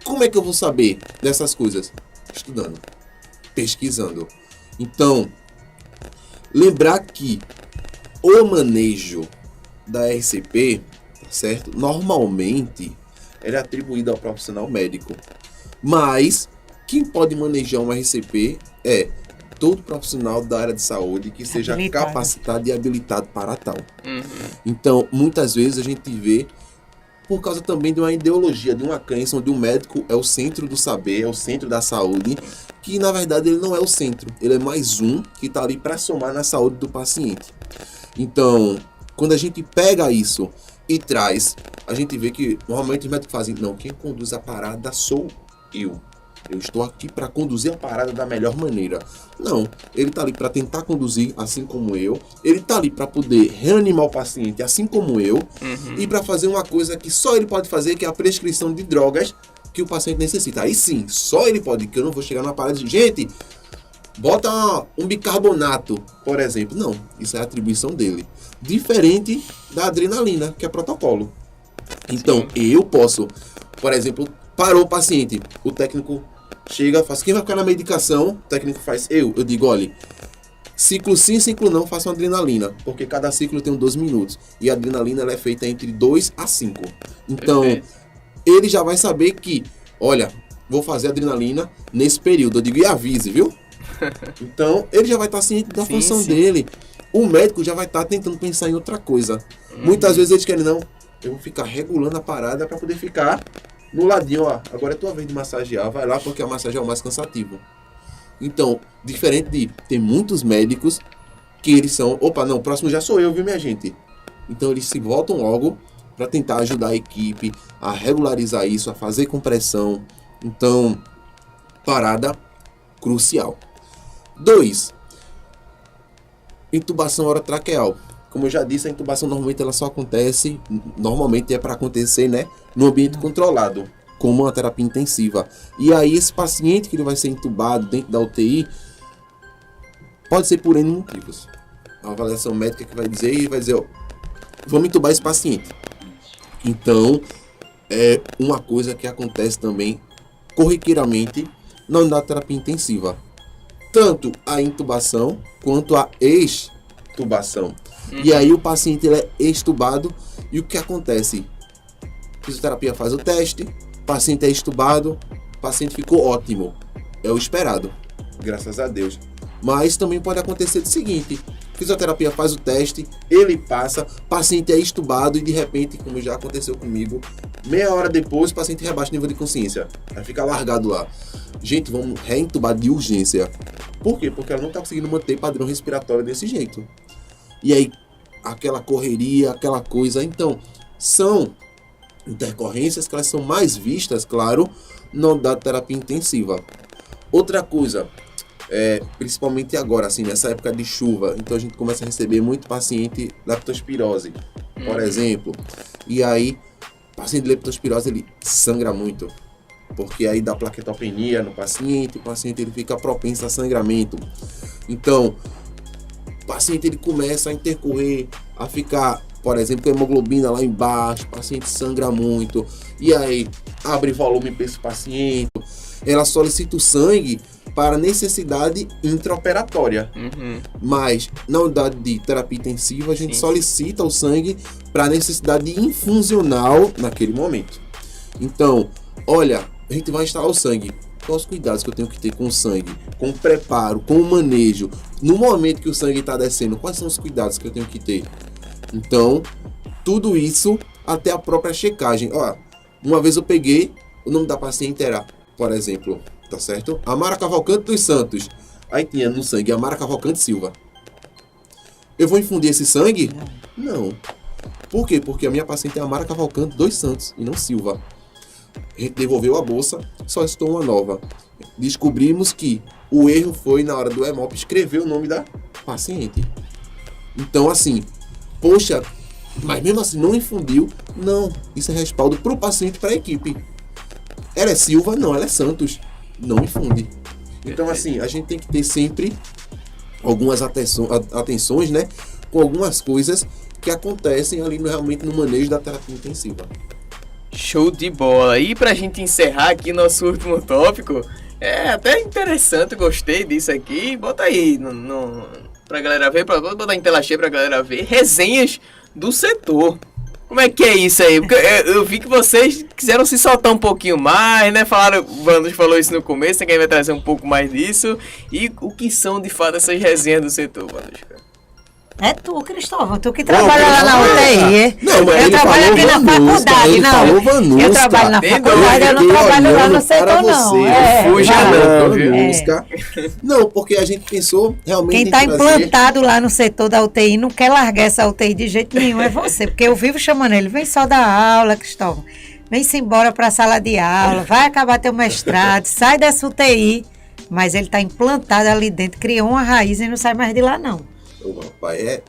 como é que eu vou saber dessas coisas? Estudando, pesquisando. Então, lembrar que o manejo da RCP, certo? Normalmente, ele é atribuído ao profissional médico. Mas, quem pode manejar uma RCP é todo profissional da área de saúde que seja capacitado e habilitado para tal. Então, muitas vezes a gente vê por causa também de uma ideologia, de uma crença onde o médico é o centro do saber, é o centro da saúde, que na verdade ele não é o centro, ele é mais um que está ali para somar na saúde do paciente. Então, quando a gente pega isso e traz, a gente vê que normalmente os médicos fazem, não, quem conduz a parada sou eu. Eu estou aqui para conduzir a parada da melhor maneira. Não, ele está ali para tentar conduzir assim como eu. Ele está ali para poder reanimar o paciente assim como eu. E para fazer uma coisa que só ele pode fazer, que é a prescrição de drogas que o paciente necessita. Aí sim, só ele pode, que eu não vou chegar na parada de, gente, bota um bicarbonato, por exemplo. Não, isso é atribuição dele. Diferente da adrenalina, que é protocolo. Então, eu posso, por exemplo, parou o paciente, o técnico chega, faz, quem vai ficar na medicação? O técnico faz, eu digo, olha, ciclo sim, ciclo não, faça uma adrenalina, porque cada ciclo tem 12 minutos, e a adrenalina ela é feita entre 2 a 5. Então, ele já vai saber que, olha, vou fazer adrenalina nesse período, eu digo, e avise, viu? Então, ele já vai estar ciente da função dele. O médico já vai estar tentando pensar em outra coisa. Muitas vezes eles querem, não, eu vou ficar regulando a parada para poder ficar no ladinho, ó, agora é tua vez de massagear, vai lá porque a massagem é o mais cansativo. Então, diferente de, tem muitos médicos que eles são, opa, não, o próximo já sou eu, viu, minha gente? Então, eles se voltam logo para tentar ajudar a equipe a regularizar isso, a fazer compressão. Então, parada crucial. 2. Intubação orotraqueal. Como eu já disse, a intubação normalmente ela só acontece, normalmente é para acontecer, né, no ambiente controlado, como uma terapia intensiva. E aí esse paciente que ele vai ser intubado dentro da UTI, pode ser por N motivos. A avaliação médica que vai dizer, e vai dizer, ó, vamos intubar esse paciente. Então, é uma coisa que acontece também corriqueiramente na unidade de terapia intensiva. Tanto a intubação quanto a extubação. E aí o paciente ele é extubado e o que acontece? A fisioterapia faz o teste, o paciente é extubado, o paciente ficou ótimo. É o esperado, graças a Deus. Mas também pode acontecer o seguinte, a fisioterapia faz o teste, ele passa, o paciente é extubado e de repente, como já aconteceu comigo, meia hora depois o paciente rebaixa o nível de consciência. Aí fica largado lá. Gente, vamos reintubar de urgência. Por quê? Porque ela não está conseguindo manter padrão respiratório desse jeito. E aí, aquela correria, aquela coisa. Então, são intercorrências que elas são mais vistas, claro, na unidade de terapia intensiva. Outra coisa, principalmente agora, assim, nessa época de chuva, então a gente começa a receber muito paciente leptospirose, por exemplo. E aí, o paciente de leptospirose, ele sangra muito. Porque aí dá plaquetopenia no paciente, o paciente ele fica propenso a sangramento. Então, o paciente ele começa a intercorrer, a ficar, por exemplo, com a hemoglobina lá embaixo, o paciente sangra muito, e aí abre volume para esse paciente, ela solicita o sangue para necessidade intraoperatória. Mas na unidade de terapia intensiva a gente solicita o sangue para necessidade infusional naquele momento. Então, olha, a gente vai instalar o sangue. Quais os cuidados que eu tenho que ter com o sangue, com o preparo, com o manejo? No momento que o sangue está descendo, quais são os cuidados que eu tenho que ter? Então, tudo isso até a própria checagem. Ó, uma vez eu peguei, o nome da paciente era, por exemplo, tá certo? Amara Cavalcante dos Santos. Aí tinha no sangue Amara Cavalcante Silva. Eu vou infundir esse sangue? Não. Por quê? Porque a minha paciente é Amara Cavalcante dos Santos e não Silva. A gente devolveu a bolsa, solicitou uma nova. Descobrimos que o erro foi na hora do Hemop escrever o nome da paciente. Então, assim, poxa, mas mesmo assim não infundiu? Não, isso é respaldo para o paciente, para a equipe. Ela é Silva? Não, ela é Santos. Não infunde. Então, assim, a gente tem que ter sempre algumas atenções, né? Com algumas coisas que acontecem ali realmente no manejo da terapia intensiva.
Show de bola. E pra gente encerrar aqui nosso último tópico, é até interessante, gostei disso aqui. Bota aí pra galera ver, botar em tela cheia pra galera ver. Resenhas do setor. Como é que é isso aí? Porque eu vi que vocês quiseram se soltar um pouquinho mais, né? O Vanos falou isso no começo, quem vai trazer um pouco mais disso. E o que são de fato essas resenhas do setor, Vanos?
É tu, Cristóvão, tu que trabalha lá na UTI.
Não, mas
eu
ele
trabalho
falou
aqui na
Vanusca,
faculdade,
ele
não.
falou Vanusca.
Eu trabalho na faculdade, eu não trabalho lá no setor, não.
Fuja não, viu?
Não, porque a gente pensou realmente
Quem está implantado lá no setor da UTI não quer largar essa UTI de jeito nenhum, é você. Porque eu vivo chamando ele, vem só dar aula, Cristóvão. Vem-se embora para a sala de aula, vai acabar teu mestrado, sai dessa UTI. Mas ele está implantado ali dentro, criou uma raiz e não sai mais de lá, não.
O papai é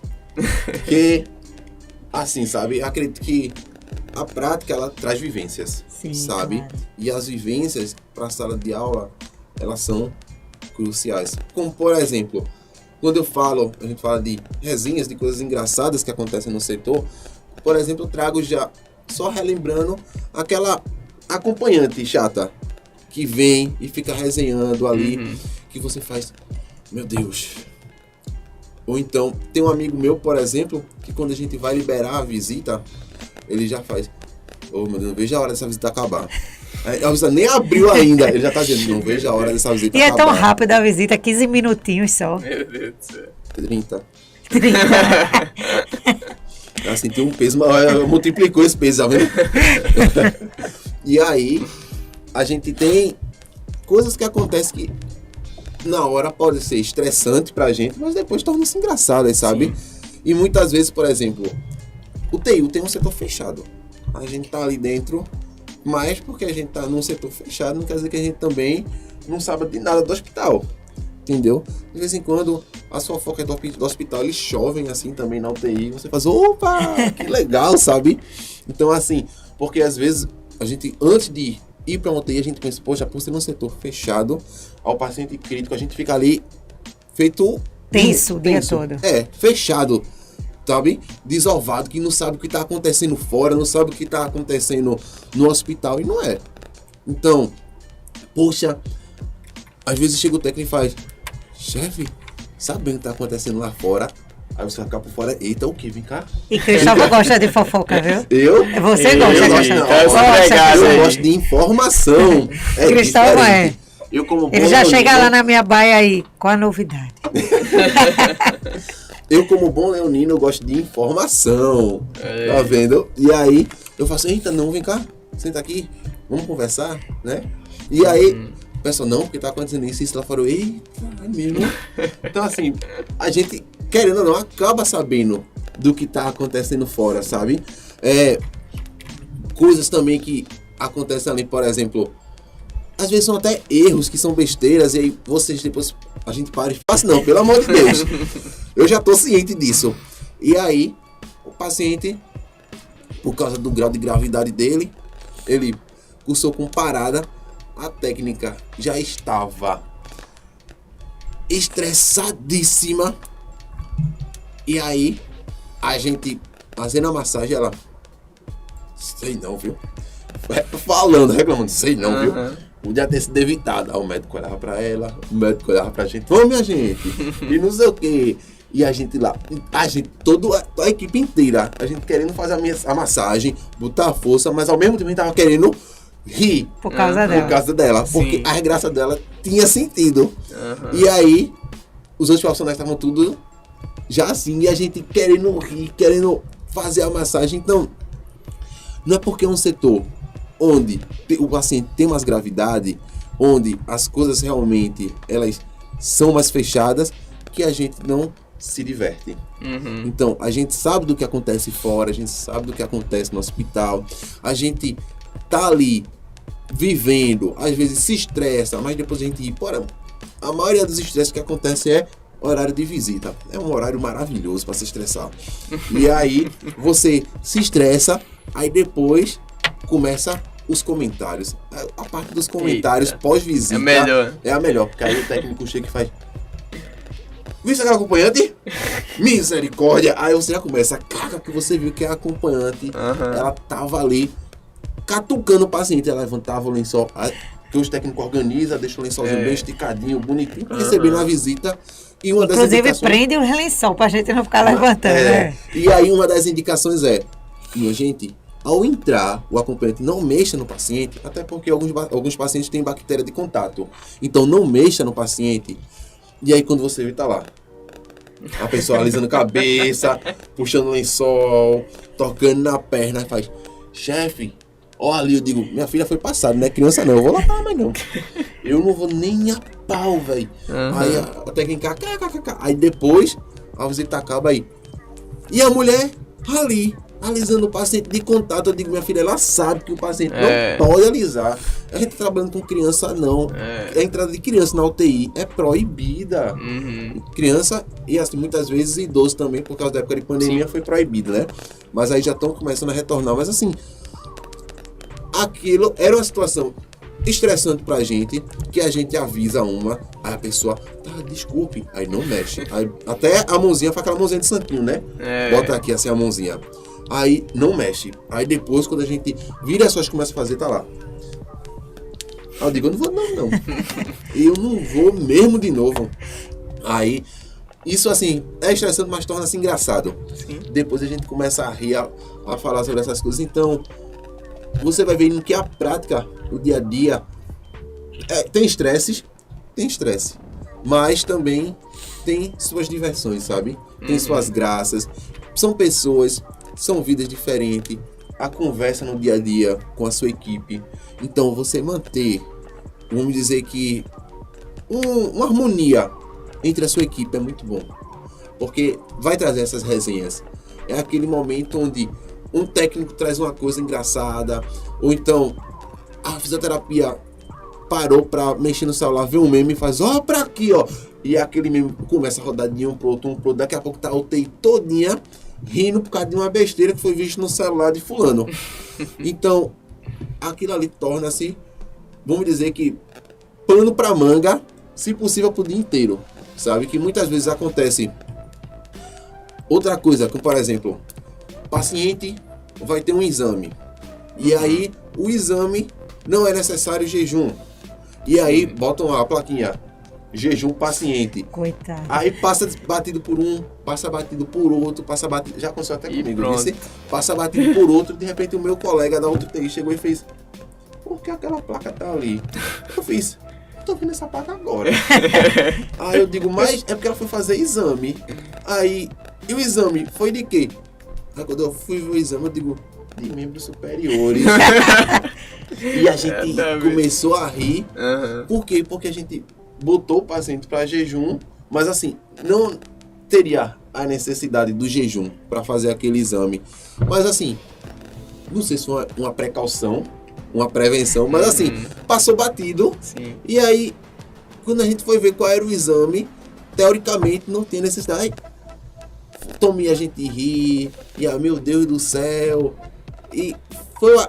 que, assim, sabe, acredito que a prática, ela traz vivências,
Sim,
sabe?
claro.
E as vivências para a sala de aula, elas são cruciais. Como, por exemplo, quando a gente fala de resenhas, de coisas engraçadas que acontecem no setor, por exemplo, eu trago já, só relembrando, aquela acompanhante chata, que vem e fica resenhando ali, que você faz, meu Deus. Ou então, tem um amigo meu, por exemplo, que quando a gente vai liberar a visita, ele já faz, meu Deus, não vejo a hora dessa visita acabar. A visita nem abriu ainda, ele já tá dizendo, não vejo a hora dessa visita
E
acabar.
é tão rápido a visita, 15 minutinhos só.
Meu Deus do céu.
30. Assim, tem um peso, mas multiplicou esse peso, tá vendo? E aí, a gente tem coisas que acontecem que na hora pode ser estressante pra gente, mas depois torna-se engraçadas, sabe? E muitas vezes, por exemplo, o TI tem um setor fechado. A gente tá ali dentro, mas porque a gente tá num setor fechado, não quer dizer que a gente também não sabe de nada do hospital. Entendeu? De vez em quando, as fofocas do hospital, eles chovem assim também na UTI. Você faz, opa, que legal, sabe? Então, assim, porque às vezes, a gente, antes de ir para uma UTI, a gente pensa, poxa, por ser um setor fechado, ao paciente crítico, a gente fica ali feito...
Tenso o dia todo.
É, fechado, sabe? Desovado, que não sabe o que está acontecendo fora, não sabe o que está acontecendo no hospital, e não é. Então, poxa, às vezes chega o técnico e faz, chefe, sabendo o que está acontecendo lá fora, aí você vai ficar por fora, eita, o que? Vem cá.
E Cristóvão gosta de fofoca, viu?
Eu?
Você gosta, Cristóvão?
Eu gosto de informação. É
Cristóvão
diferente. Eu, como
Ele
bom
já
leonino,
chega lá na minha baia aí, com a novidade.
Eu, como bom leonino, eu gosto de informação. Tá vendo? E aí, eu faço, eita, não, vem cá, senta aqui, vamos conversar, né? E aí, o pessoal, não, porque tá acontecendo isso lá fora. Eita, é mesmo. Então, assim, a gente, querendo ou não, acaba sabendo do que tá acontecendo fora, sabe? Coisas também que acontecem ali, por exemplo, às vezes são até erros que são besteiras, e aí vocês depois, a gente para e fala, não, pelo amor de Deus, eu já tô ciente disso. E aí, o paciente, por causa do grau de gravidade dele, ele cursou com parada, a técnica já estava estressadíssima. E aí, a gente fazendo a massagem, ela... Sei não, viu? Falando, reclamando, sei não, viu? Podia ter sido evitado. Aí o médico olhava pra ela, o médico olhava pra gente. Vamos, minha gente. E não sei o quê. E a gente lá, toda a equipe inteira, a gente querendo fazer a massagem, botar a força, mas ao mesmo tempo a gente tava querendo rir.
Por causa dela.
Por causa dela. Porque
Sim.
a graça dela tinha sentido. E aí, os outros profissionais estavam tudo já assim, e a gente querendo rir, querendo fazer a massagem. Então, não é porque é um setor onde o paciente tem mais gravidade, onde as coisas realmente elas são mais fechadas, que a gente não se diverte. Então, a gente sabe do que acontece fora, a gente sabe do que acontece no hospital, a gente tá ali vivendo, às vezes se estressa, mas depois a gente ri. Porra, a maioria dos estresses que acontece é horário de visita. É um horário maravilhoso para se estressar. E aí, você se estressa, aí depois começa os comentários. A parte dos comentários pós-visita
É melhor.
é a melhor, porque aí o técnico chega e faz: viu aquela acompanhante? Misericórdia! Aí você já começa, cara, que você viu que a acompanhante, ela tava ali catucando o paciente, ela levantava o lençol, que os técnicos organizam, deixa o lençolzinho bem esticadinho, bonitinho, pra receber na visita. E uma das
Inclusive,
indicações...
prende o lençol pra gente não ficar levantando. né?
E aí uma das indicações é, minha gente, ao entrar, o acompanhante não mexa no paciente, até porque alguns pacientes têm bactéria de contato. Então não mexa no paciente. E aí quando você vê, tá lá a pessoa alisando a cabeça, puxando o lençol, tocando na perna, faz: chefe, ó ali, eu digo, minha filha foi passada, não é criança não, eu vou lá falar mais não. Eu não vou nem a pau, velho. Aí a técnica, aí depois a visita acaba aí. E a mulher ali, alisando o paciente de contato, eu digo, minha filha, ela sabe que o paciente não pode alisar. A gente tá trabalhando com criança, não. A entrada de criança na UTI é proibida. Criança, e assim, muitas vezes idoso também, por causa da época de pandemia, foi proibido, né? Mas aí já estão começando a retornar. Mas assim, aquilo era uma situação estressante pra gente, que a gente avisa aí a pessoa, tá, desculpe, aí não mexe. Aí, até a mãozinha, faz aquela mãozinha de santinho, né? Bota aqui assim a mãozinha. Aí não mexe. Aí depois, quando a gente vira as coisas e começa a fazer, tá lá. Aí eu digo, eu não vou não. Eu não vou mesmo de novo. Aí, isso assim, é estressante, mas torna-se engraçado. Depois a gente começa a rir, a falar sobre essas coisas. Então, você vai vendo que a prática, o dia a dia, tem estresse, mas também tem suas diversões, sabe? Tem suas graças, são pessoas, são vidas diferentes, a conversa no dia a dia com a sua equipe. Então você manter, vamos dizer que, uma harmonia entre a sua equipe é muito bom, porque vai trazer essas resenhas. É aquele momento onde um técnico traz uma coisa engraçada, ou então a fisioterapia parou pra mexer no celular, vê um meme e faz, ó, pra aqui, ó. E aquele meme começa a rodar de um pro outro, daqui a pouco tá a UTI todinha rindo por causa de uma besteira que foi vista no celular de fulano. Então, aquilo ali torna-se, vamos dizer que, pano pra manga, se possível pro dia inteiro, sabe? Que muitas vezes acontece. Outra coisa, como por exemplo, o paciente vai ter um exame, e aí o exame não é necessário jejum, e aí botam a plaquinha, jejum paciente.
Coitado.
Aí passa batido por um, passa batido por outro, passa batido, já aconteceu até comigo, disse, passa batido por outro, de repente o meu colega da outra UTI chegou e fez, por que aquela placa tá ali? Eu fiz, tô vendo essa placa agora. Aí eu digo, mas é porque ela foi fazer exame. Aí, e o exame foi de quê? Aí quando eu fui ver o exame, eu digo, de membros superiores. E a gente começou a rir. Por quê? Porque a gente botou o paciente para jejum, mas assim, não teria a necessidade do jejum para fazer aquele exame. Mas assim, não sei se foi uma precaução, uma prevenção, mas assim, passou batido.
Sim.
E aí, quando a gente foi ver qual era o exame, teoricamente não tinha necessidade. Tomei a gente rir, e meu Deus do céu. E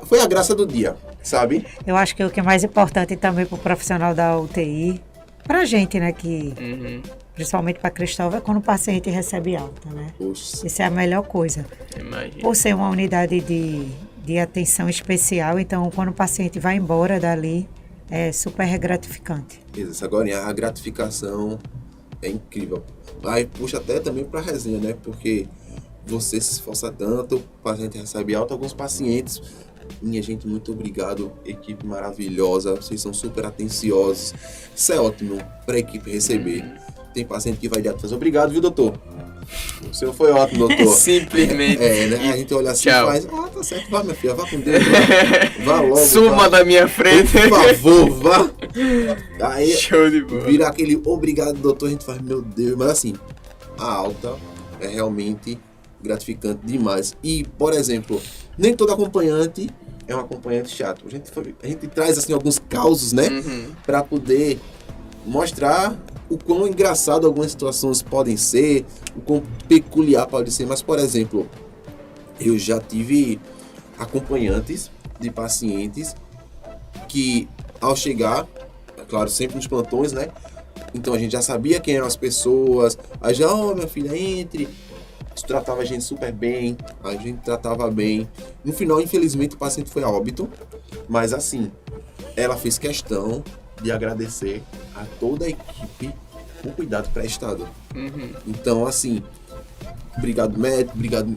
foi a graça do dia, sabe?
Eu acho que o que é mais importante também para o profissional da UTI pra gente, né, que
Uhum.
principalmente para Cristóvão, é quando o paciente recebe alta, né?
Poxa.
Isso é a melhor coisa.
Imagina.
Por ser uma unidade de atenção especial, então quando o paciente vai embora dali, é super gratificante.
Isso, agora a gratificação é incrível. Aí puxa até também pra resenha, né? Porque você se esforça tanto, o paciente recebe alta, alguns pacientes. Minha gente, muito obrigado, equipe maravilhosa, vocês são super atenciosos. Isso é ótimo pra equipe receber. Tem paciente que vai direto fazer obrigado, viu, doutor? O senhor foi ótimo, doutor.
Simplesmente.
Né? A gente olha assim
Tchau.
e faz, tá certo, vá, minha filha, vá com Deus, vá logo.
Suma
vá.
da minha frente.
Por favor, vá. Aí
Show de bola.
vira aquele obrigado, doutor, a gente faz, meu Deus. Mas assim, a alta é realmente gratificante demais. E, por exemplo, nem todo acompanhante é um acompanhante chato. A gente traz assim alguns causos, né?
Uhum.
Pra poder mostrar o quão engraçado algumas situações podem ser, o quão peculiar pode ser. Mas, por exemplo, eu já tive acompanhantes de pacientes que, ao chegar, é claro, sempre nos plantões, né? Então a gente já sabia quem eram as pessoas. Aí já, minha filha, entre. Tratava a gente super bem, a gente tratava bem. No final, infelizmente, o paciente foi a óbito. Mas assim, ela fez questão de agradecer a toda a equipe o cuidado prestado.
Uhum.
Então, assim, obrigado médico, obrigado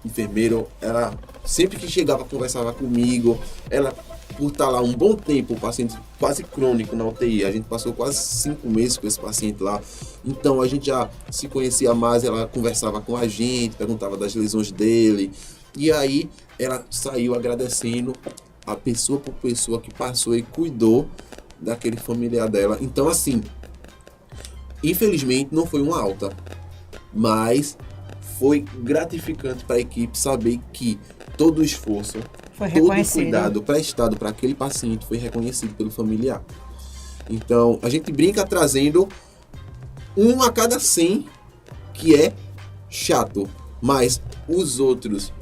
enfermeiro. Ela sempre que chegava, conversava comigo. Ela, por estar lá um bom tempo, o paciente quase crônico na UTI. A gente passou quase 5 meses com esse paciente lá. Então, a gente já se conhecia mais. Ela conversava com a gente, perguntava das lesões dele. E aí, ela saiu agradecendo a pessoa por pessoa que passou e cuidou daquele familiar dela. Então, assim, infelizmente não foi uma alta, mas foi gratificante para a equipe saber que todo o esforço,
Foi
todo o
reconhecido.
cuidado prestado para aquele paciente foi reconhecido pelo familiar. Então, a gente brinca trazendo 1 a cada 100 que é chato, mas os outros,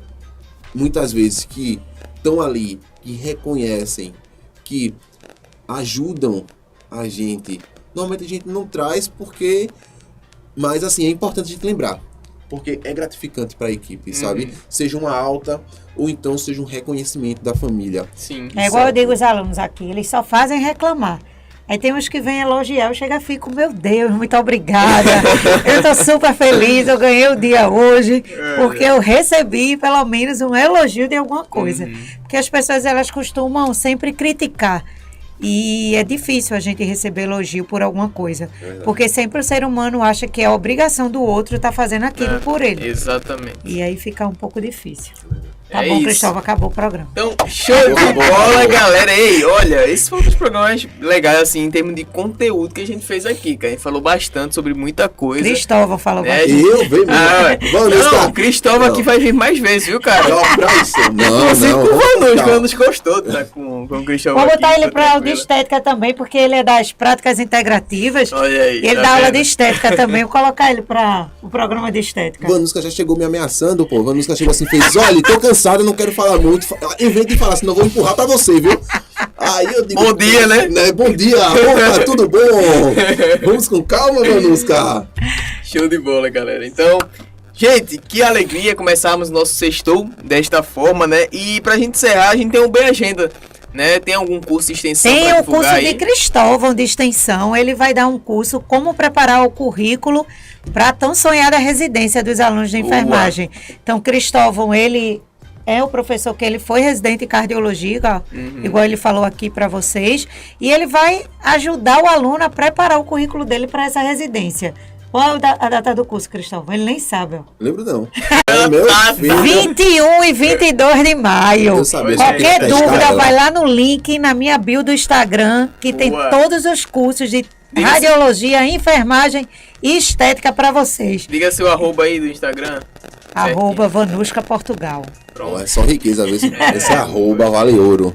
muitas vezes, que estão ali, que reconhecem, que ajudam a gente, normalmente a gente não traz porque, mas assim, é importante a gente lembrar, porque é gratificante para a equipe, sabe? Seja uma alta ou então seja um reconhecimento da família.
Sim.
É igual eu digo aos alunos aqui, eles só fazem reclamar. Aí tem uns que vêm elogiar, eu chego e fico, meu Deus, muito obrigada. Eu tô super feliz, eu ganhei o dia hoje, porque eu recebi pelo menos um elogio de alguma coisa. Porque as pessoas, elas costumam sempre criticar. E é difícil a gente receber elogio por alguma coisa. Porque sempre o ser humano acha que é a obrigação do outro estar fazendo aquilo por ele.
Exatamente.
E aí fica um pouco difícil. Tá
É
bom,
isso.
Cristóvão, acabou o programa.
Então, show de bola, galera. Ei, olha, esse foi um dos programas legais, assim, em termos de conteúdo que a gente fez aqui, cara. A gente falou bastante sobre muita coisa.
Cristóvão falou
né?
bastante.
Eu venho
Não, Cristóvão aqui vai vir mais vezes, viu, cara? Inclusive com o Vanus, quando nos gostou, tá com o Cristóvão
Vou
aqui,
botar ele
tá
para aula de
tranquilo.
estética também, porque ele é das práticas integrativas.
Olha aí,
E ele
tá
dá aula
vendo?
de estética também. Vou colocar ele para o programa de estética.
Vanusca já chegou me ameaçando, pô. Vanusca chegou assim, fez, olha, tô cansado, não quero falar muito. Em vez de falar assim, não vou empurrar pra você, viu? Aí eu digo...
Bom dia, né?
Bom dia, opa, tudo bom? Vamos com calma, Vanusca.
Show de bola, galera. Então, gente, que alegria começarmos nosso sextou desta forma, né? E pra gente encerrar, a gente tem um bem agenda, né? Tem algum curso de extensão
Tem
pra
o curso
divulgar
de
aí?
Cristóvão de extensão. Ele vai dar um curso como preparar o currículo para a tão sonhada residência dos alunos de enfermagem. Então, Cristóvão, ele é o professor que ele foi residente em cardiologia, igual ele falou aqui para vocês, e ele vai ajudar o aluno a preparar o currículo dele para essa residência. Qual é a data do curso, Cristóvão? Ele nem sabe. Ó.
Lembro não. É meu filho.
21 e 22 de maio.
Eu sabia,
Qualquer
eu
dúvida,
testava.
vai lá no link na minha bio do Instagram, que tem
Boa.
todos os cursos de
Diga-se-
radiologia, enfermagem e estética para vocês.
Diga seu arroba aí do Instagram.
@ Vanusca Portugal.
Ó, é só riqueza, ver se esse arroba vale ouro.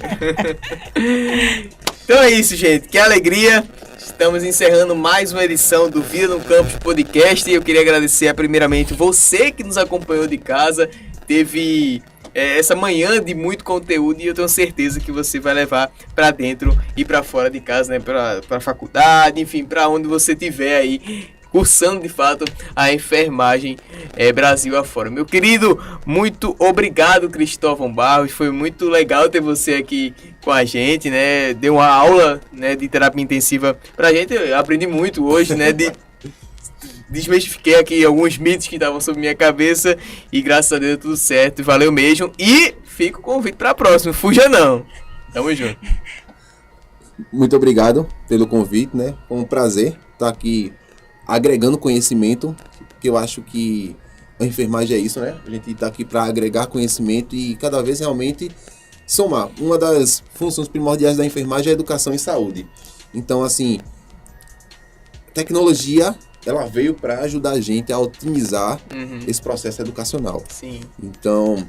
Então é isso, gente. Que alegria. Estamos encerrando mais uma edição do Vida no Campus Podcast. E eu queria agradecer primeiramente você que nos acompanhou de casa. Teve essa manhã de muito conteúdo, e eu tenho certeza que você vai levar para dentro e para fora de casa, né? Para faculdade, enfim, para onde você estiver aí cursando de fato a enfermagem Brasil afora. Meu querido, muito obrigado, Cristóvão Barros. Foi muito legal ter você aqui com a gente, né? Deu uma aula, né, de terapia intensiva pra gente. Eu aprendi muito hoje, né? Desmistifiquei aqui alguns mitos que estavam sobre minha cabeça e graças a Deus tudo certo. Valeu mesmo. E fica o convite pra próxima. Fuja não. Tamo junto.
Muito obrigado pelo convite, né? Foi um prazer estar aqui agregando conhecimento, que eu acho que a enfermagem é isso, né? A gente está aqui para agregar conhecimento e cada vez realmente somar. Uma das funções primordiais da enfermagem é a educação em saúde. Então, assim, tecnologia, ela veio para ajudar a gente a otimizar esse processo educacional.
Sim.
Então,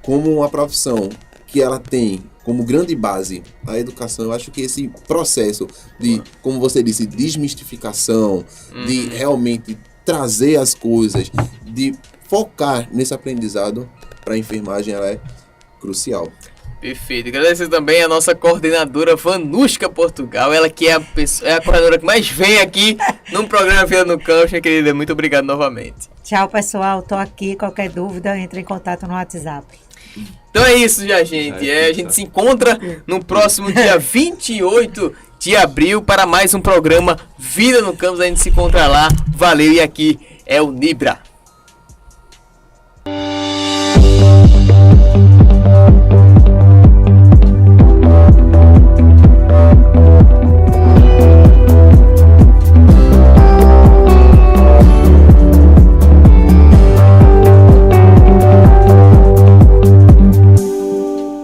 como uma profissão que ela tem como grande base a educação, eu acho que esse processo de, como você disse, desmistificação, de realmente trazer as coisas, de focar nesse aprendizado para a enfermagem, ela é crucial.
Perfeito. Agradecer também a nossa coordenadora Vanushka Portugal, ela que é a coordenadora que mais vem aqui no programa Vida no Campus, minha querida. Muito obrigado novamente.
Tchau, pessoal. Tô aqui. Qualquer dúvida, entre em contato no WhatsApp.
Então é isso, já, gente. A gente se encontra no próximo dia 28 de abril para mais um programa Vida no Campus. A gente se encontra lá. Valeu, e aqui é o Nibra.